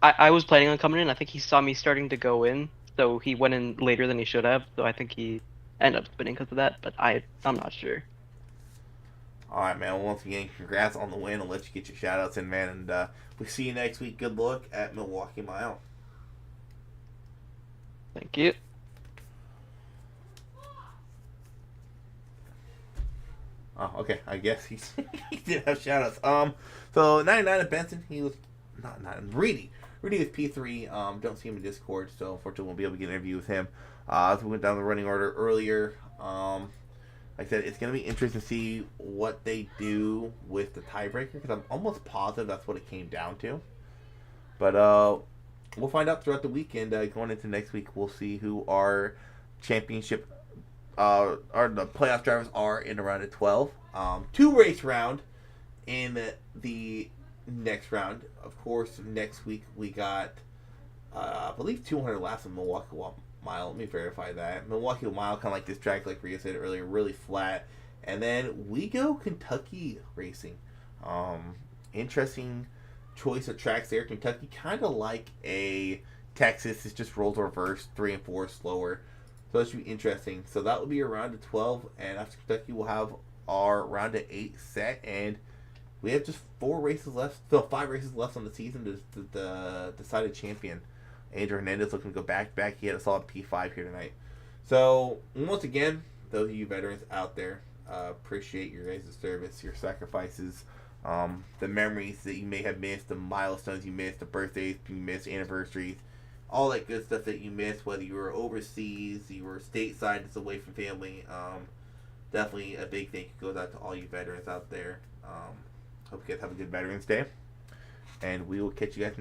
S5: I was planning on coming in. I think he saw me starting to go in, so he went in later than he should have. So I think he ended up spinning because of that, but I'm not sure.
S2: All right, man. Well, once again, congrats on the win. I'll let you get your shout-outs in, man. And if we see you next week, good luck at Milwaukee Mile.
S5: Thank you.
S2: Oh, okay. I guess he did have shout-outs. So 99 at Benson, he was not Reedy. Reedy is P3. Don't see him in Discord, so unfortunately won't be able to get an interview with him. As we went down the running order earlier, like I said, it's going to be interesting to see what they do with the tiebreaker, because I'm almost positive that's what it came down to. But we'll find out throughout the weekend. Going into next week, we'll see who our championship or the playoff drivers are in a round of 12. 2 race round in the next round. Of course, next week we got, I believe, 200 laps in Milwaukee Mile. Let me verify that. Milwaukee Mile, kind of like this track, like Rhea said earlier, really flat. And then we go Kentucky racing. Interesting choice of tracks there. Kentucky, kind of like a Texas, it just rolls reverse, 3 and 4 slower. So that should be interesting. So that will be a round of 12, and after Kentucky, we'll have our round of 8 set, and we have just 4 races left, still 5 races left on the season to decide a champion. Andrew Hernandez looking to go back. He had a solid P5 here tonight. So once again, those of you veterans out there, appreciate your guys' service, your sacrifices, the memories that you may have missed, the milestones you missed, the birthdays you missed, anniversaries, all that good stuff that you missed, whether you were overseas, you were stateside, just away from family. Definitely a big thank you goes out to all you veterans out there. Hope you guys have a good Veterans Day, and we will catch you guys next